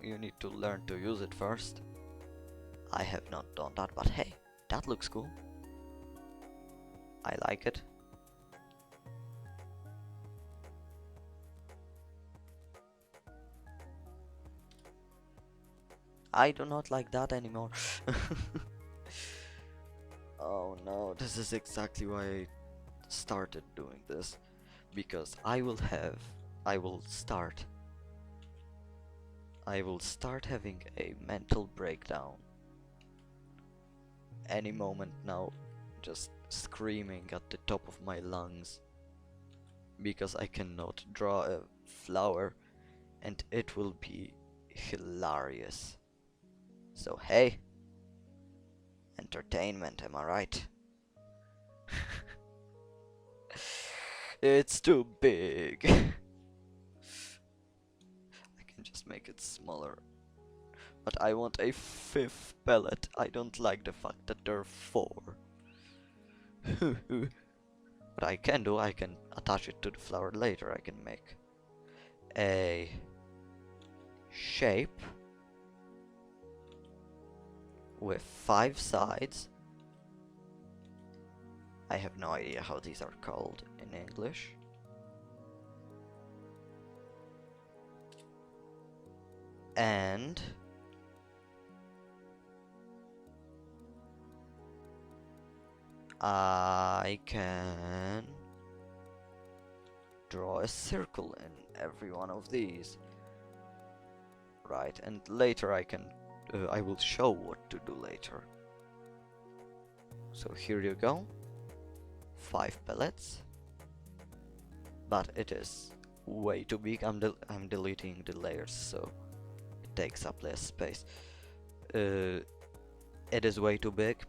You need to learn to use it first. I have not done that, but hey, that looks cool. I like it. I do not like that anymore. Oh no, this is exactly why I started doing this. Because I will start having a mental breakdown any moment now, just screaming at the top of my lungs because I cannot draw a flower, and it will be hilarious. So hey, entertainment, am I right? It's too big. I can just make it smaller. But I want a 5th pellet. I don't like the fact that there are 4. What I can do, I can attach it to the flower later. I can make a shape with 5 sides. I have no idea how these are called in English. And I can draw a circle in every one of these. Right, and later I will show what to do later. So here you go. 5 pellets. But it is way too big. I'm deleting the layers, so it takes up less space. It is way too big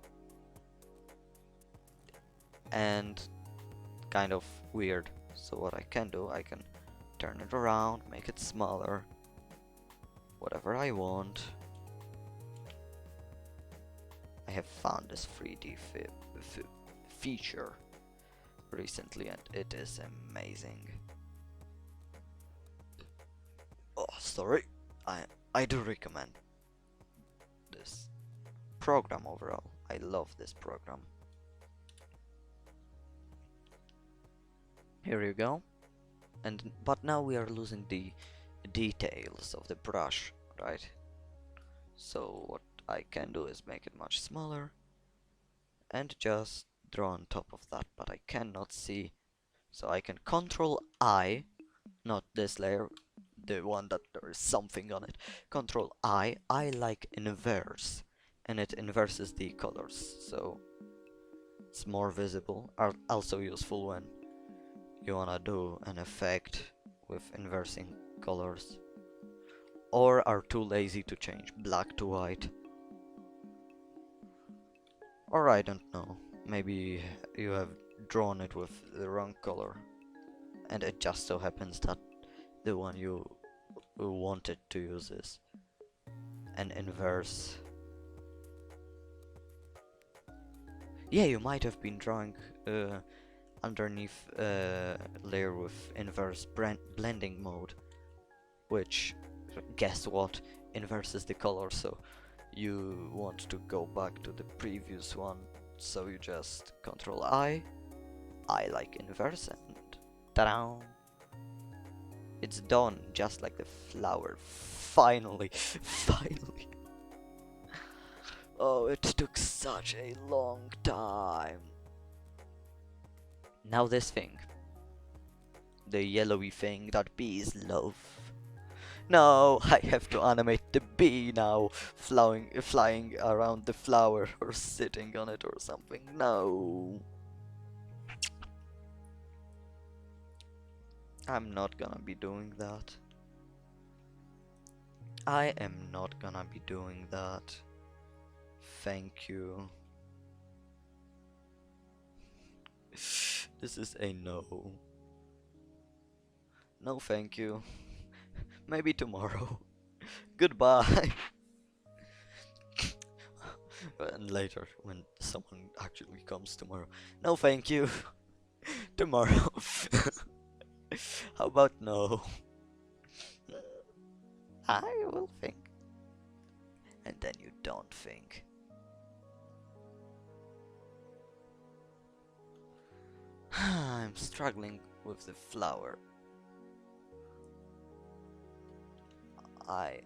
and kind of weird. So what I can do, I can turn it around, make it smaller, whatever I want. I have found this 3D feature recently, and it is amazing. Oh, sorry. I do recommend this program overall. I love this program. Here you go. But now we are losing the details of the brush, right? So what I can do is make it much smaller and just draw on top of that, but I cannot see. So I can Control I, not this layer, the one that there is something on it. Control I like inverse, and it inverses the colors, so it's more visible. Also useful when you wanna do an effect with inversing colors, or are too lazy to change black to white. Or I don't know, maybe you have drawn it with the wrong color, and it just so happens that the one you wanted to use is an inverse Yeah, you might have been drawing underneath layer with inverse blending mode, which, guess what, inverses the color, so you want to go back to the previous one, so you just Control I like inverse, and ta-da! It's done, just like the flower. Finally, finally. Oh, it took such a long time. Now this thing. The yellowy thing that bees love. No, I have to animate the bee now, flying around the flower or sitting on it or something. No. I'm not gonna be doing that. I am not gonna be doing that. Thank you. This is a no. No, thank you. Maybe tomorrow. Goodbye. And later, when someone actually comes tomorrow. No, thank you. Tomorrow. How about no? I will think. And then you don't think. I'm struggling with the flower. I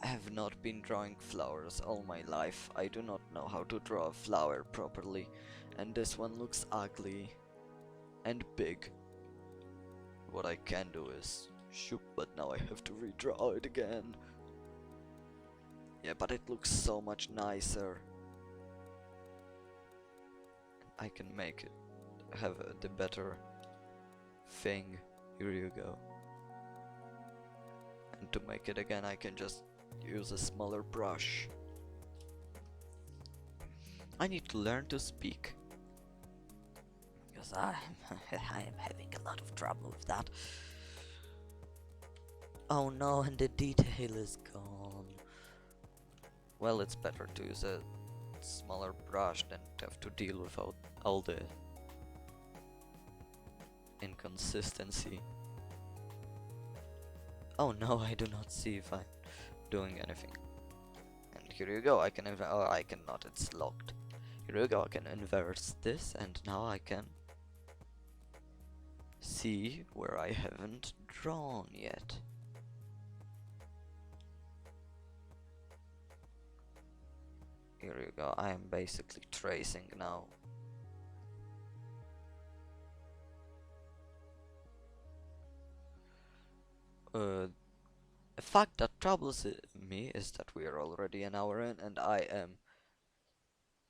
have not been drawing flowers all my life. I do not know how to draw a flower properly, and this one looks ugly and big. What I can do is shoot, but now I have to redraw it again. Yeah, but it looks so much nicer. I can make it have the better thing. Here you go. And to make it again, I can just use a smaller brush. I need to learn to speak, because I am having a lot of trouble with that. Oh no, and the detail is gone. Well, it's better to use a smaller brush than to have to deal with all the inconsistency. Oh no, I do not see if I'm doing anything. And here you go, I can oh, I cannot, it's locked. Here you go, I can inverse this, and now I can see where I haven't drawn yet. Here you go, I am basically tracing now. A fact that troubles me is that we are already an hour in, and I am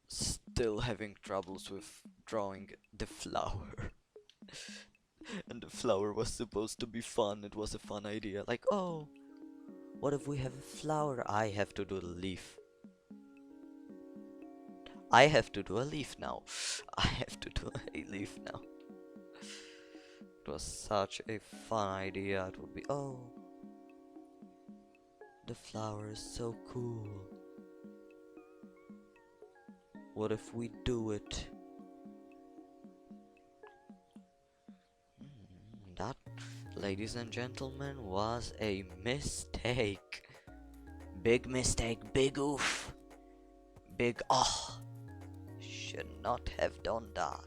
still having troubles with drawing the flower. And the flower was supposed to be fun, it was a fun idea. Like, oh, what if we have a flower? I have to do the leaf. I have to do a leaf now. I have to do a leaf now. It was such a fun idea. It would be, oh, the flower is so cool. What if we do it? That, ladies and gentlemen, was a mistake. Big mistake, big oof. Big ah. Should not have done that.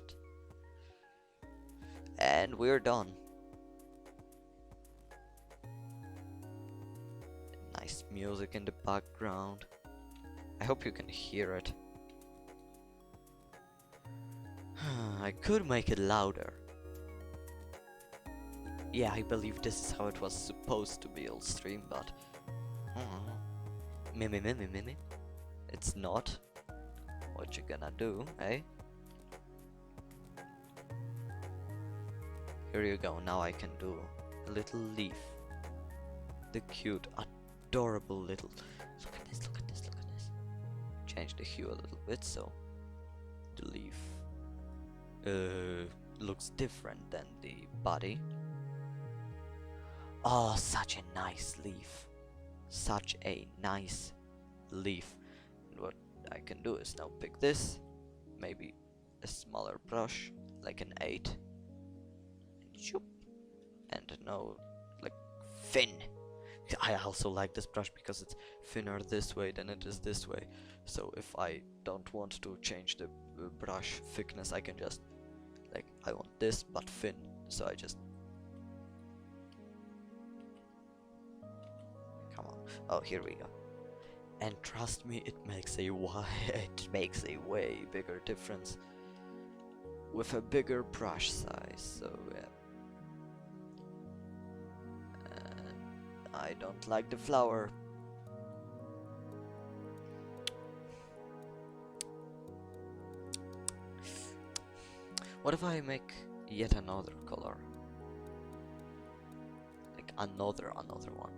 And we're done. Nice music in the background. I hope you can hear it. I could make it louder. Yeah, I believe this is how it was supposed to be all stream, but Mimi. It's not. What you gonna do, eh? Here you go, now I can do a little leaf. The cute, adorable little... Look at this, look at this, look at this. Change the hue a little bit so the leaf looks different than the body. Oh, such a nice leaf. Such a nice leaf. And what I can do is now pick this, maybe a smaller brush, like an 8. Shoop. And no, like, thin. I also like this brush because it's thinner this way than it is this way. So if I don't want to change the brush thickness, I can just, like, I want this but thin. So I just, come on. Oh, here we go. And trust me, it makes a way bigger difference with a bigger brush size. So yeah. I don't like the flower. What if I make yet another color? Like another one.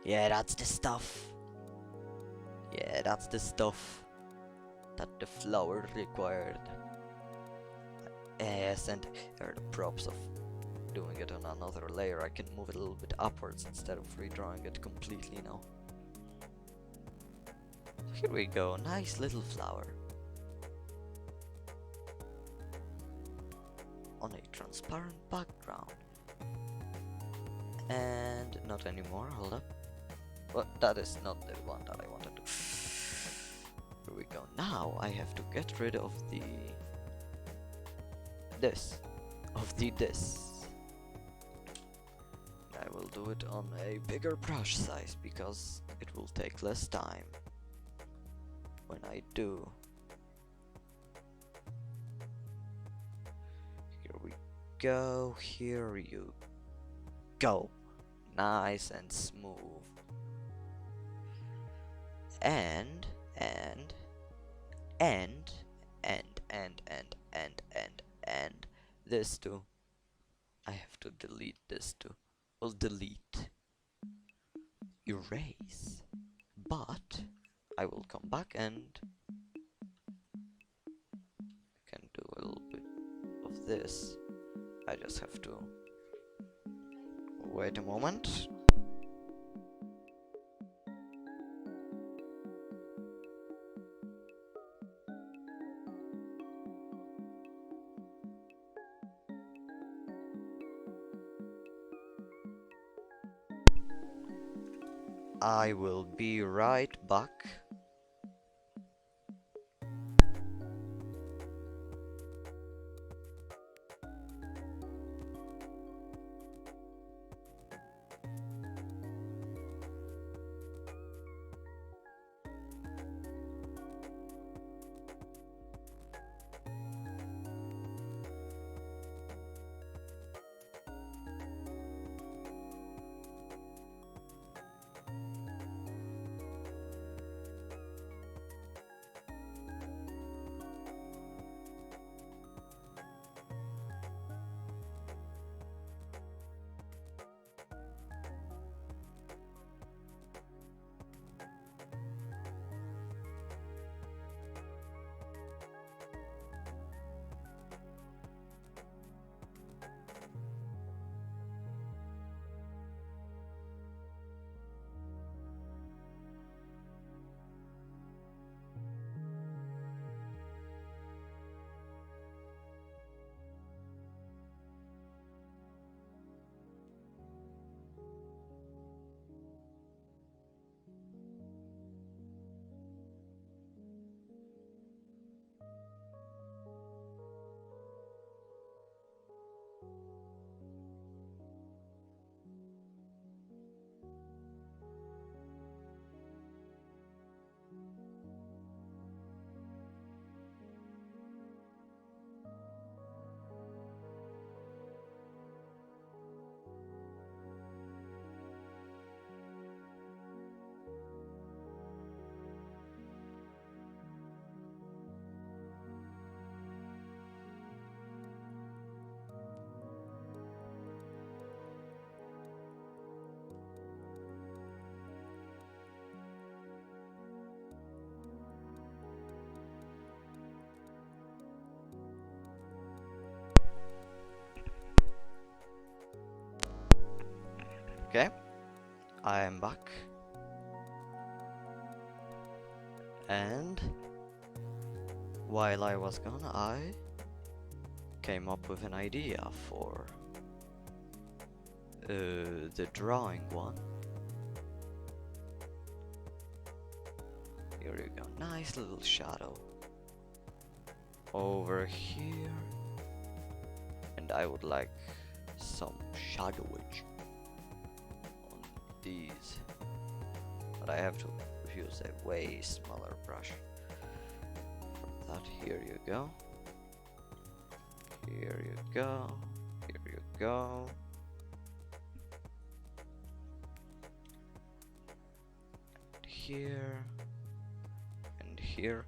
Yeah, that's the stuff. Yeah, that's the stuff that the flower required. Yes, and here are the props of doing it on another layer. I can move it a little bit upwards instead of redrawing it completely now. Here we go, nice little flower. On a transparent background. And not anymore, hold up. Well, that is not the one that I wanted to. Here we go. Now I have to get rid of this. I will do it on a bigger brush size because it will take less time when I do. Here we go, here you go. Nice and smooth. And this too. I have to delete this too. Well, delete, erase, but I will come back and can do a little bit of this. I just have to wait a moment. I will be right back. Okay, I am back. And while I was gone, I came up with an idea for the drawing one. Here you go, nice little shadow over here, and I would like some shadowage on these, but I have to use a way smaller brush for that. Here you go, here you go, here you go. And here and here.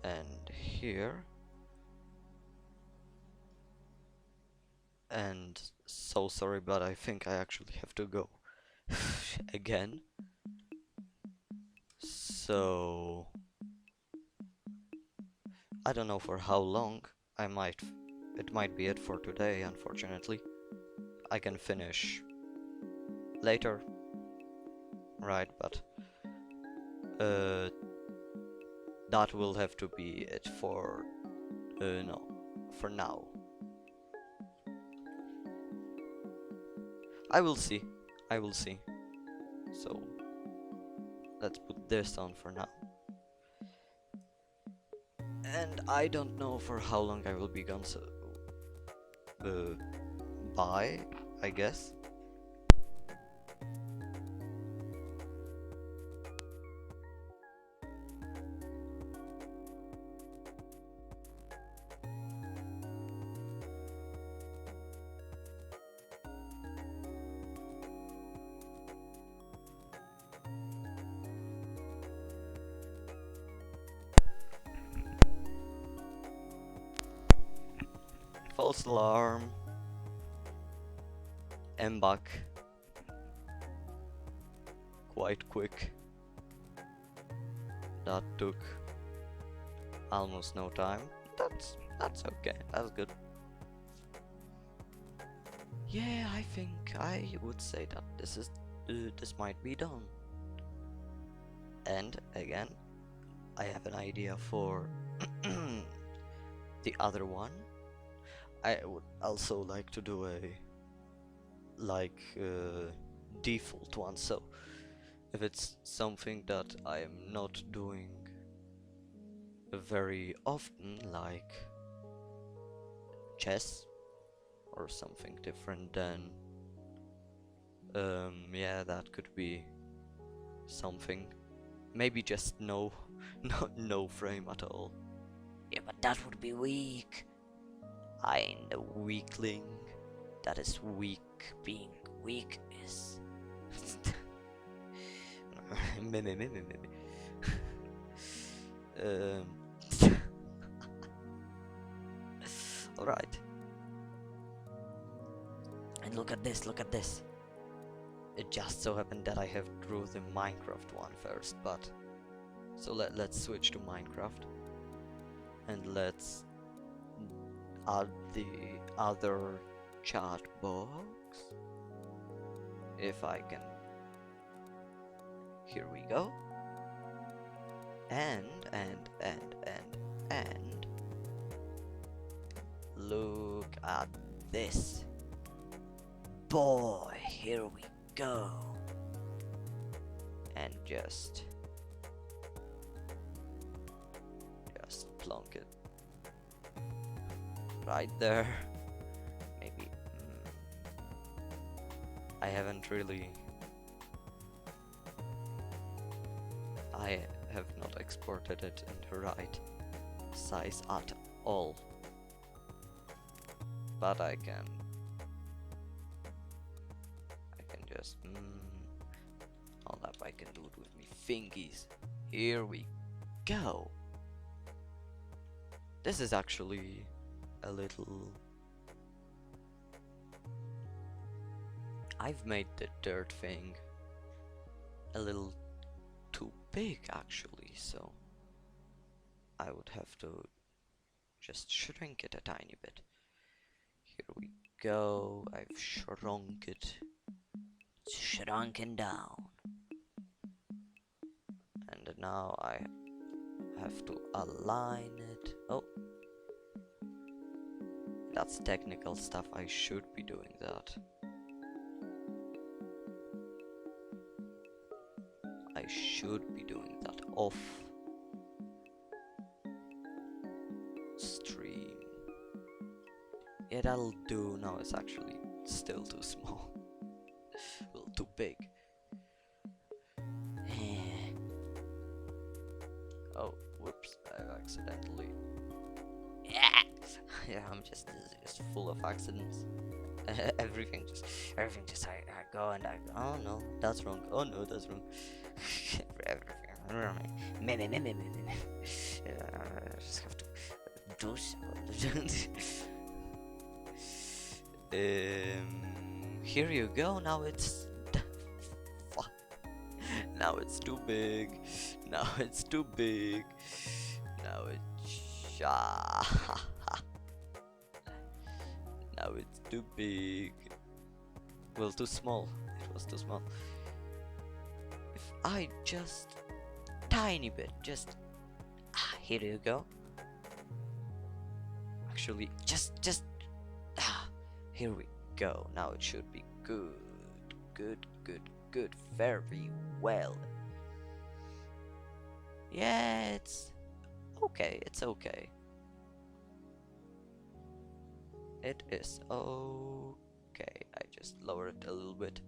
And here. And so sorry, but I think I actually have to go again. So I don't know for how long. It might be it for today, unfortunately. I can finish later, right? But that will have to be it for no, for now. I will see. I will see. So let's put this on for now. And I don't know for how long I will be gone, so bye, I guess. False alarm. I'm back. Quite quick. That took almost no time. That's okay. That's good. Yeah, I think I would say that this might be done. And again, I have an idea for the other one. I would also like to do a default one, so if it's something that I am not doing very often, like chess or something different, then yeah, that could be something. Maybe just no frame at all. Yeah, but that would be weak. I ain't a weakling. That is weak. Being weak is Alright. And look at this, look at this. It just so happened that I have drew the Minecraft one first, but so let's switch to Minecraft and let's add the other chat box, if I can. Here we go. And look at this. Boy, here we go. And just plonk it right there. Maybe I haven't really. I have not exported it in the right size at all, but I can just hold up. I can do it with me fingies. Here we go. This is actually a little. I've made the dirt thing a little too big actually, so I would have to just shrink it a tiny bit. Here we go. I've shrunk it. It's shrunken down. And now I have to align it. Oh, that's technical stuff. I should be doing that. I should be doing that off stream. Yeah, that'll do. No, it's actually still too small. Well, too big. Oh, whoops! I've accidentally. Yeah, I'm just full of accidents. everything just I go and I go. Oh no, that's wrong. Oh no, that's wrong. everything. I just have to do something. Here you go. Now it's now it's too big. Now it's too big. Now it's now it's too big. Well, too small. It was too small. If I just tiny bit, just here you go. Actually, just here we go. Now it should be good. Very well. Yeah, it's okay. It's okay. It is okay. I just lower it a little bit.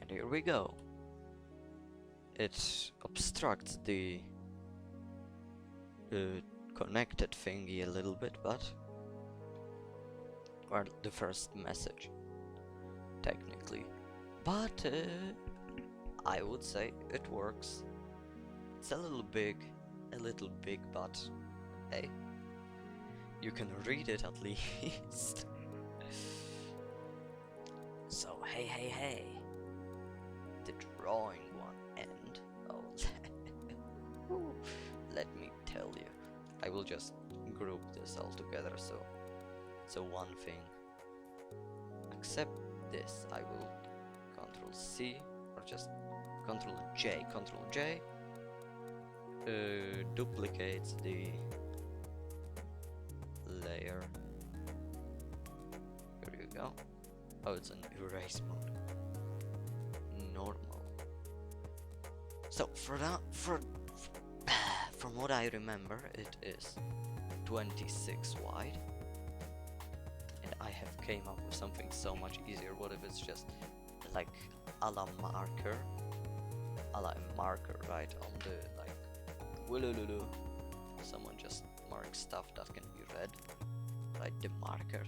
And here we go. It obstructs the connected thingy a little bit, but or the first message technically, but I would say it works. It's a little big, but hey, you can read it at least. So hey, the drawing one end. Oh, let me tell you, I will just group this all together so it's a one thing. Except this, I will Control C or just Control J. Duplicates the layer. Here you go. Oh, it's an erase mode. Normal. So from what I remember, it is 26 wide. And I have came up with something so much easier. What if it's just like a la marker, right on the like someone just marks stuff that can be read, right? The marker.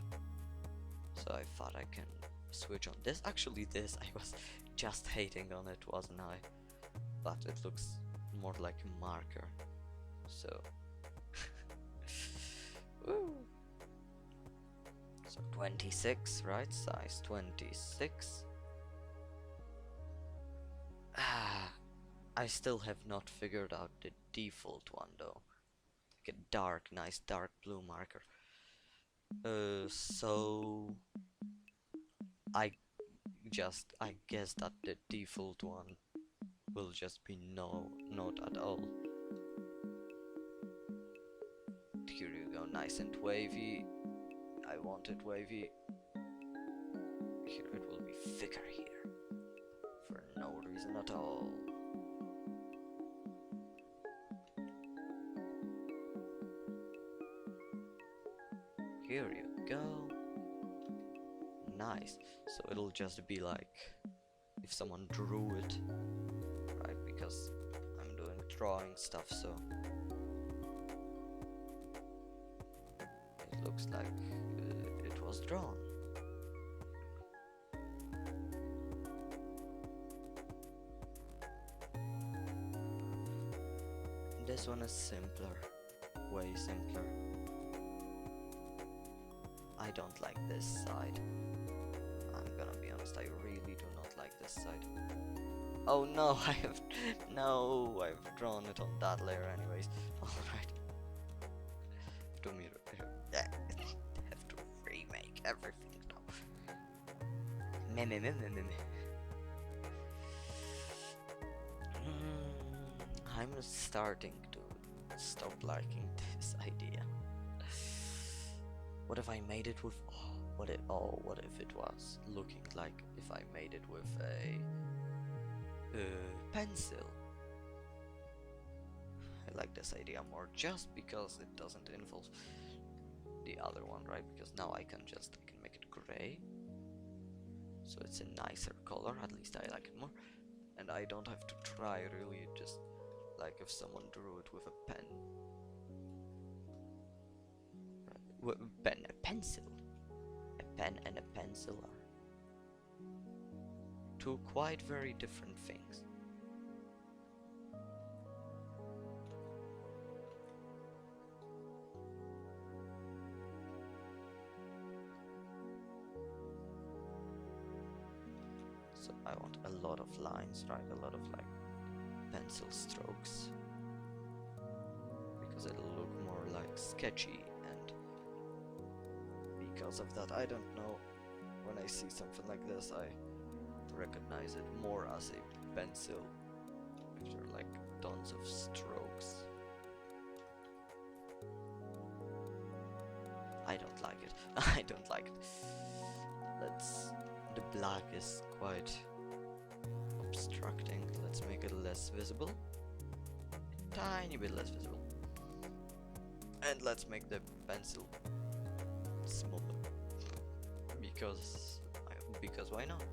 So I thought I can switch on this. Actually, this I was just hating on it, wasn't I? But it looks more like a marker. So woo. So 26, right? Size 26. I still have not figured out the default one though. Like a nice dark blue marker. So I guess that the default one will just be not at all. Here you go, nice and wavy. I want it wavy. Here it will be thicker here. For no reason at all. Here you go. Nice. So it'll just be like if someone drew it, right? Because I'm doing drawing stuff, so it looks like it was drawn. This one is simpler, way simpler. I don't like this side. I'm gonna be honest, I really do not like this side. Oh no, no, I've drawn it on that layer anyways. Alright. Do me, yeah, have to remake everything now. Me. I'm starting to stop liking this idea. What if I made it with, what if it was looking like if I made it with a pencil? I like this idea more just because it doesn't involve the other one, right? Because now I can make it gray, so it's a nicer color. At least I like it more, and I don't have to try really. Just like if someone drew it with a pen, a pencil. A pen and a pencil are two quite very different things. So I want a lot of lines, right? A lot of like pencil strokes, because it'll look more like sketchy, and because of that, I don't know, when I see something like this, I recognize it more as a pencil, which are like tons of strokes. I don't like it. I don't like it. The black is quite obstructing. Let's make it less visible. A tiny bit less visible. And let's make the pencil smaller. Because why not?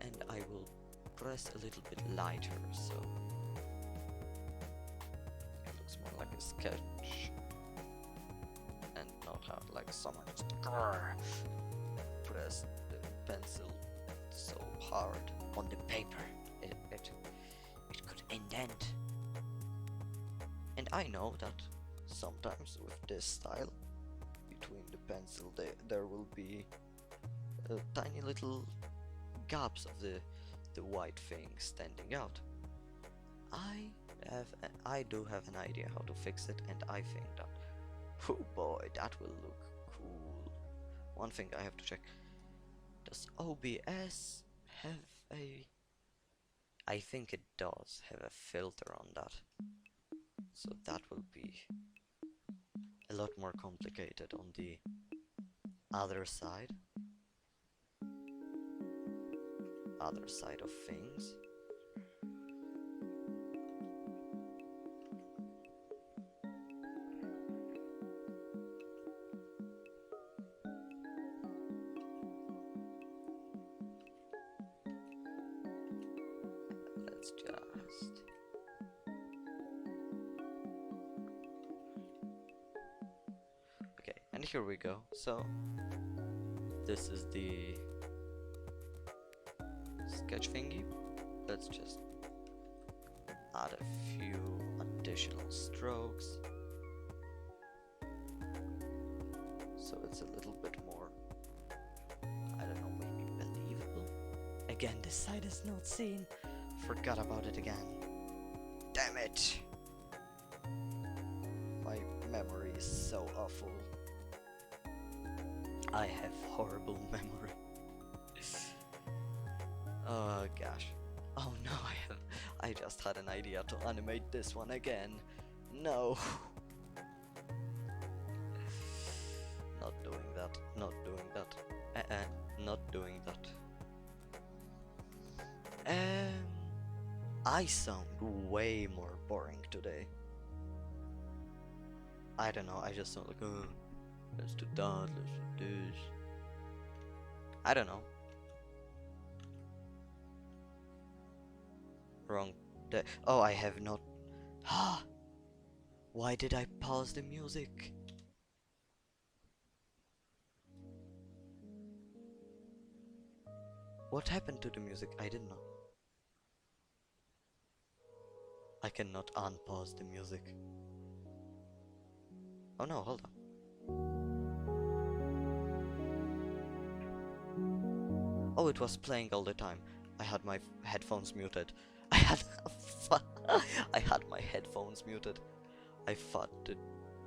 And I will press a little bit lighter, so it looks more like a sketch and not have like so much press the pencil so hard on the paper. It could indent. And I know that sometimes with this style, between the pencil there will be tiny little gaps of the white thing standing out. I do have an idea how to fix it, and I think that, oh boy, that will look cool. One thing I have to check: does OBS have a... I think it does have a filter on that, so that will be a lot more complicated on the other side of things. Let's just... okay, and here we go. So this is the sketch thingy. Let's just add a few additional strokes, so it's a little bit more, I don't know, maybe believable. Again, this side is not seen. Forgot about it again. Damn it! My memory is so awful. I have horrible memory. Oh gosh. Oh no, I just had an idea to animate this one again. No. Not doing that. Not doing that. Not doing that. I sound way more boring today. I don't know, I just sound like, let's do that, let's do this. I don't know. Wrong day. Oh, I have not... Why did I pause the music? What happened to the music? I didn't know. I cannot unpause the music. Oh no, hold on. Oh, it was playing all the time. I had my headphones muted. I had I had my headphones muted. I thought the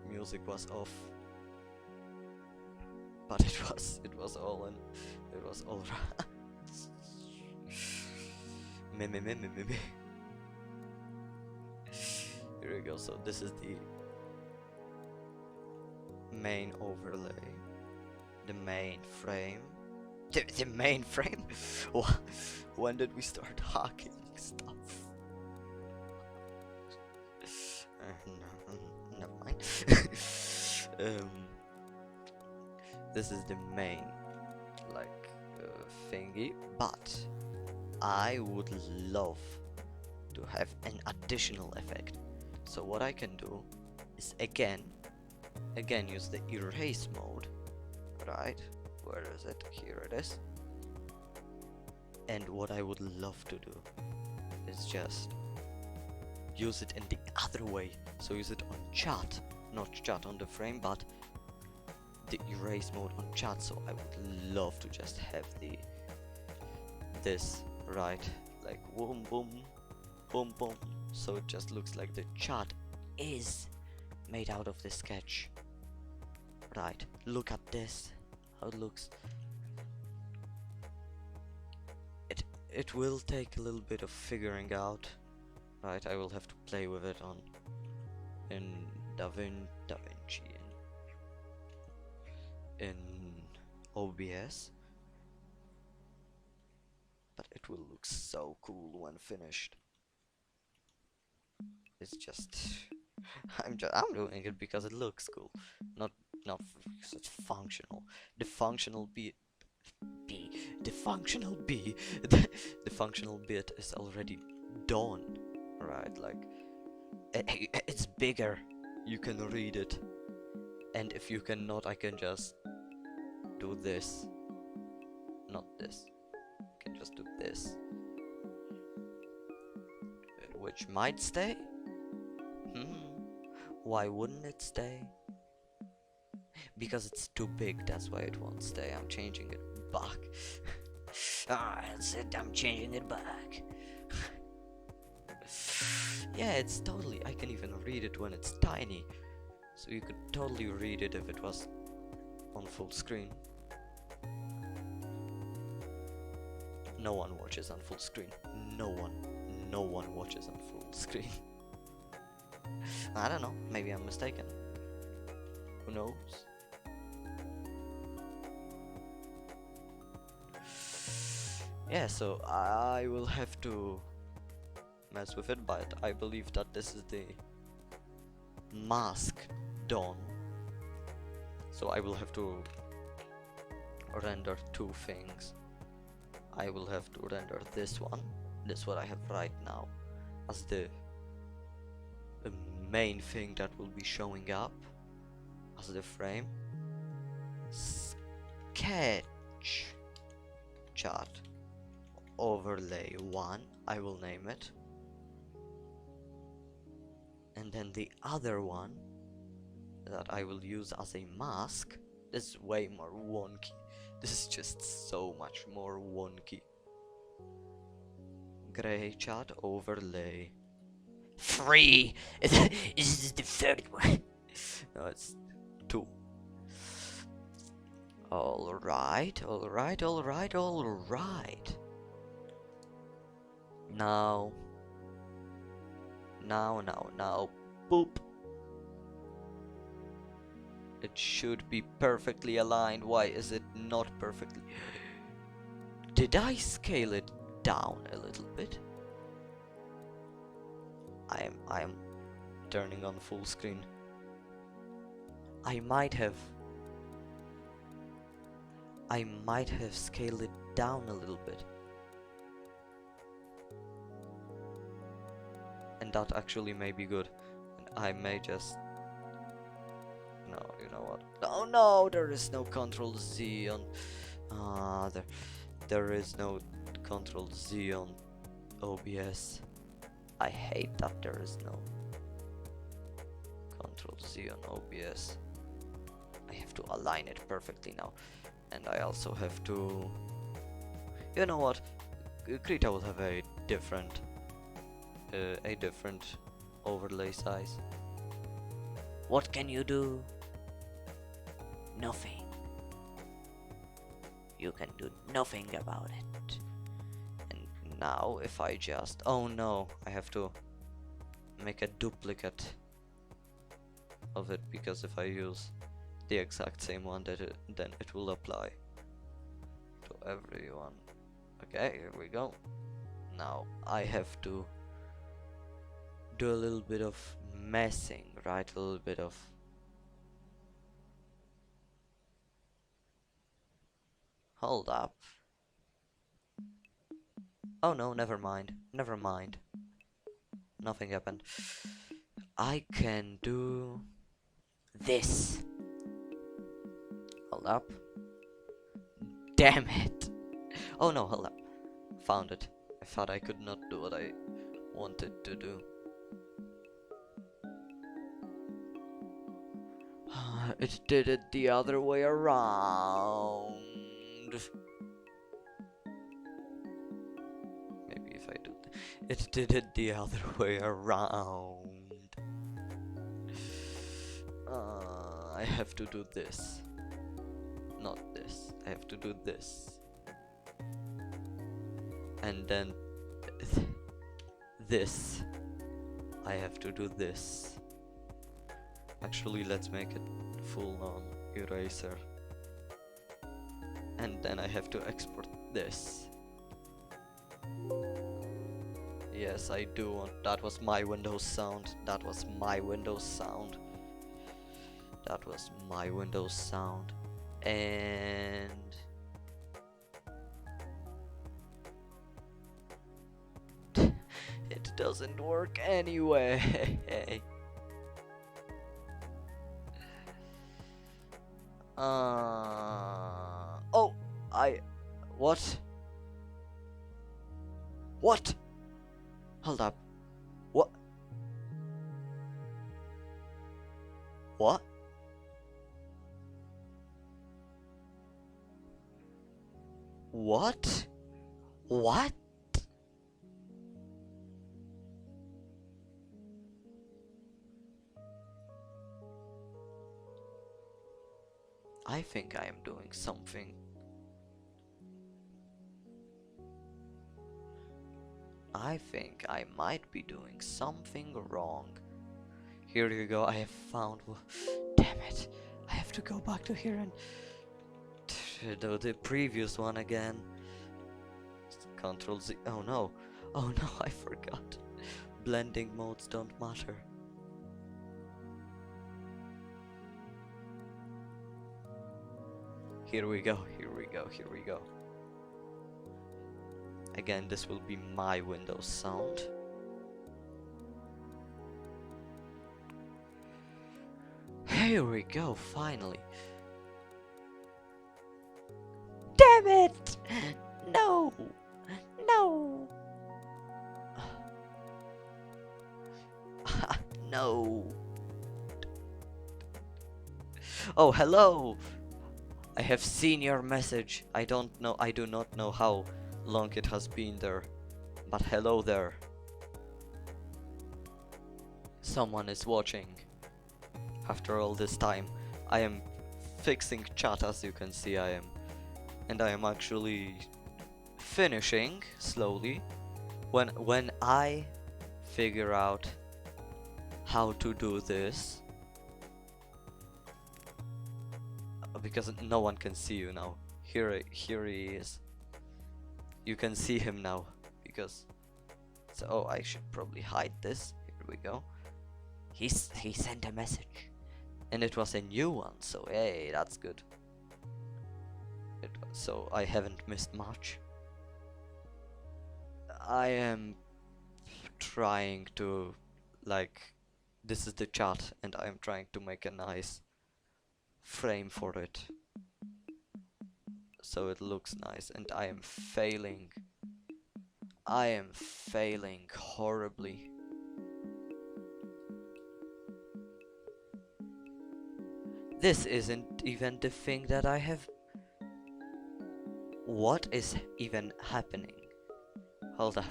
music was off, but it was all in. It was all right. Me. Here we go. So this is the main overlay, the main frame. The main frame? When did we start hacking stuff? No, never mind. This is the main, like, thingy, but I would love to have an additional effect. So what I can do is again use the erase mode, right? Where is it? Here it is. And what I would love to do is just use it in the other way. So use it on chat, not chat on the frame, but the erase mode on chat. So I would love to just have this, right? Like boom, boom, boom, boom. So it just looks like the chat is made out of the sketch. Right, look at this, how it looks. It will take a little bit of figuring out, right? I will have to play with it in DaVinci, in OBS, but it will look so cool when finished. It's just I'm doing it because it looks cool, not because it's functional. The functional bit is already done, right? Like it's bigger, you can read it, and if you cannot, I can just do this, not this. I can just do this, which might stay. Why wouldn't it stay? Because it's too big, that's why it won't stay. I'm changing it back. That's it, I'm changing it back. Yeah, it's totally, I can even read it when it's tiny. So you could totally read it if it was on full screen. No one watches on full screen. No one watches on full screen. I don't know, maybe I'm mistaken. Who knows? Yeah, so I will have to mess with it, but I believe that this is the mask done. So I will have to render two things. I will have to render this one, this what I have right now, as the main thing that will be showing up as the frame. Sketch chart overlay 1, I will name it. And then the other one that I will use as a mask, this is way more wonky. This is just so much more wonky. Gray chart overlay 3. This is the third one. No, it's 2. Alright. Now. Boop. It should be perfectly aligned. Why is it not perfectly? Did I scale it down a little bit? I am turning on full screen. I might have scaled it down a little bit. And that actually may be good. And I may just... No, you know what? Oh no, there is no Control Z on... there is no Control Z on OBS. I hate that there is no Control Z on OBS. I have to align it perfectly now. And I also have to You know what? Krita will have a different overlay size. What can you do? Nothing. You can do nothing about it. And now if I just... Oh no, I have to make a duplicate of it, because if I use the exact same one, then it will apply to everyone. Okay, here we go. Now I have to do a little bit of messing, right? A little bit of... Hold up. Oh no, never mind. Never mind. Nothing happened. I can do this. Hold up. Damn it. Oh no, hold up. Found it. I thought I could not do what I wanted to do. It did it the other way around. Maybe if I do it did it the other way around. I have to do this. Not this. I have to do this. And then this. I have to do this. Actually, let's make it full-on eraser. And then I have to export this. Yes, I do want... That was my Windows sound. That was my Windows sound. That was my Windows sound. And... it doesn't work anyway. Oh, what? What? Hold up. What? What? What? What? I think I am doing something. I think I might be doing something wrong. Here you go, I have found... Damn it! I have to go back to here and... do the previous one again. Control Z... Oh no! Oh no, I forgot. Blending modes don't matter. Here we go, here we go, here we go. Again, this will be my Windows sound. Here we go, finally. Damn it! No! No! No! Oh, hello! I have seen your message. I do not know how long it has been there, but hello there. Someone is watching. After all this time, I am fixing chat, as you can see I am. And I am actually finishing slowly. When I figure out how to do this, because no one can see you now. Here he is. You can see him now, because... So, oh, I should probably hide this. Here we go. He sent a message. And it was a new one, so hey, that's good. So I haven't missed much. I am trying to, like... This is the chat, and I am trying to make a nice frame for it. So it looks nice, and I am failing. I am failing horribly. This isn't even the thing that I have What is even happening? Hold up.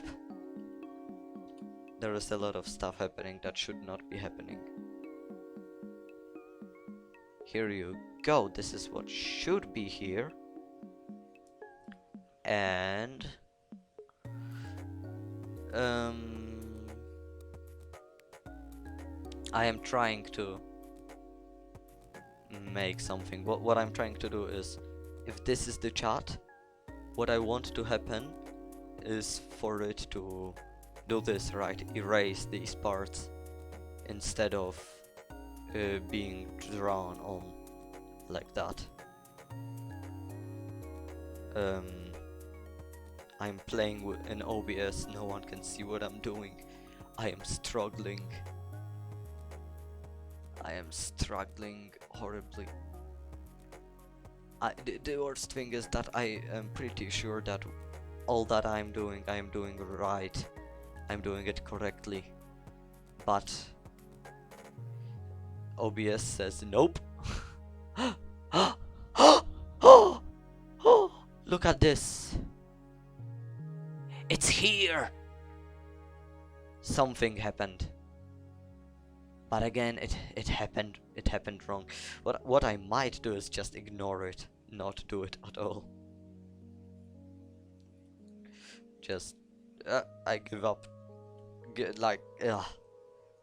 There is a lot of stuff happening that should not be happening. Here you go. This is what should be here. And I am trying to make something. What I'm trying to do is, if this is the chart, what I want to happen is for it to do this, right? Erase these parts instead of being drawn on like that. I'm playing with an OBS, no one can see what I'm doing. I am struggling. I am struggling horribly. The worst thing is that I am pretty sure that all that I am doing right. I'm doing it correctly. But OBS says nope. Look at this. It's here. Something happened. But again, it happened wrong. What I might do is just ignore it, not do it at all. Just I give up.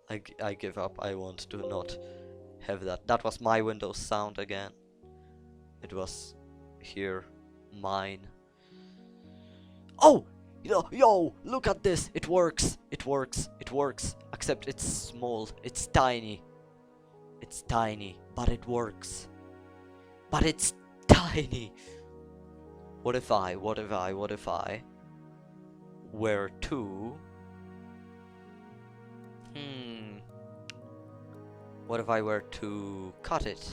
I give up. I want to not have that. That was my Windows sound again. It was here, mine. Oh, yo, look at this. It works. It works. It works. Except it's small. It's tiny. It's tiny, but it works. But it's tiny. What if I were to what if I were to cut it?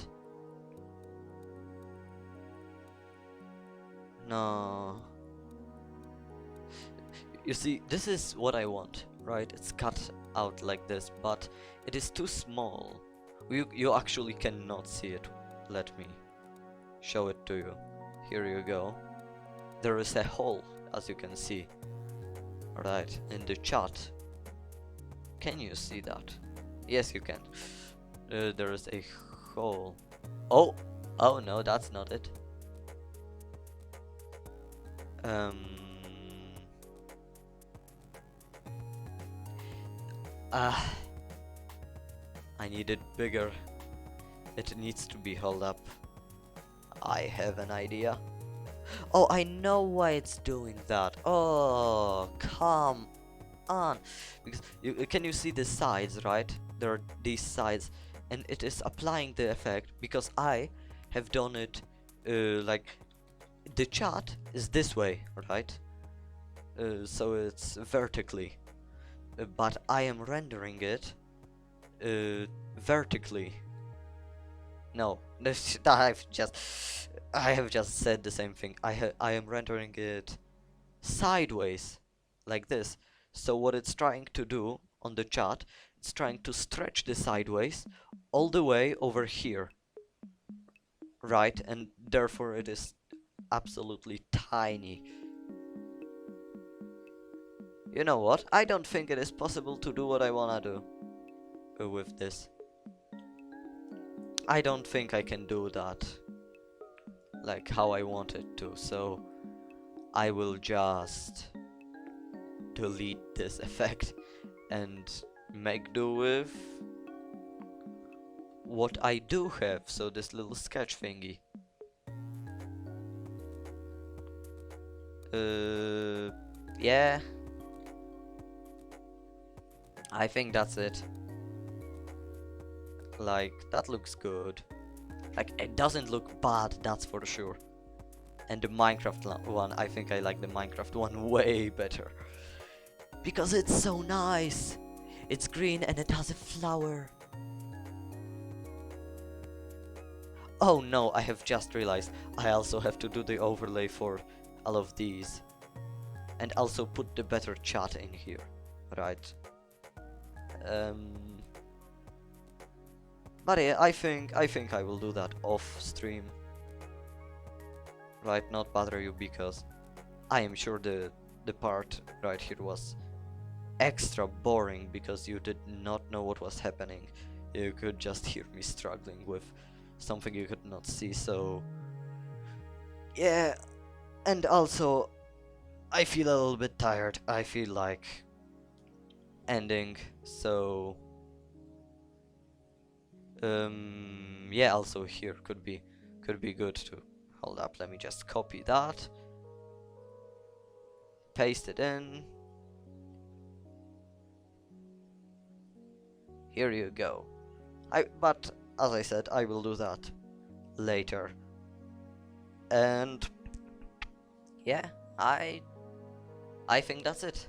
No. You see, this is what I want, right? It's cut out like this, but it is too small. You actually cannot see it. Let me show it to you. Here you go. There is a hole, as you can see. Right, in the chat. Can you see that? Yes, you can. There is a hole. Oh no, that's not it. I need it bigger. It needs to be held up. I have an idea. Oh, I know why it's doing that. Oh, come on. Because can you see the sides, right? There are these sides, and it is applying the effect because I have done it like the chart is this way, right? So it's vertically, but I am rendering it vertically. No, I have just said the same thing. I am rendering it sideways, like this. So what it's trying to do on the chart, it's trying to stretch the sideways all the way over here, right? And therefore it is absolutely tiny. You know what? I don't think it is possible to do what I wanna do with this. I don't think I can do that like how I want it to, so I will just delete this effect and make do with what I do have, so this little sketch thingy. Yeah, I think that's it. Like, that looks good. Like, it doesn't look bad, that's for sure. And the Minecraft one, I think I like the Minecraft one way better. Because it's so nice. It's green and it has a flower. Oh no, I have just realized I also have to do the overlay for all of these. And also put the better chat in here. Right. But yeah, I think I will do that off stream. right, not bother you, because I am sure the part right here was extra boring because you did not know what was happening. You could just hear me struggling with something you could not see, so yeah. And also, I feel a little bit tired. I feel like ending, so yeah, also here could be good to hold up. Let me just copy that, paste it in. Here you go. But as I said, I will do that later. And yeah, I think that's it.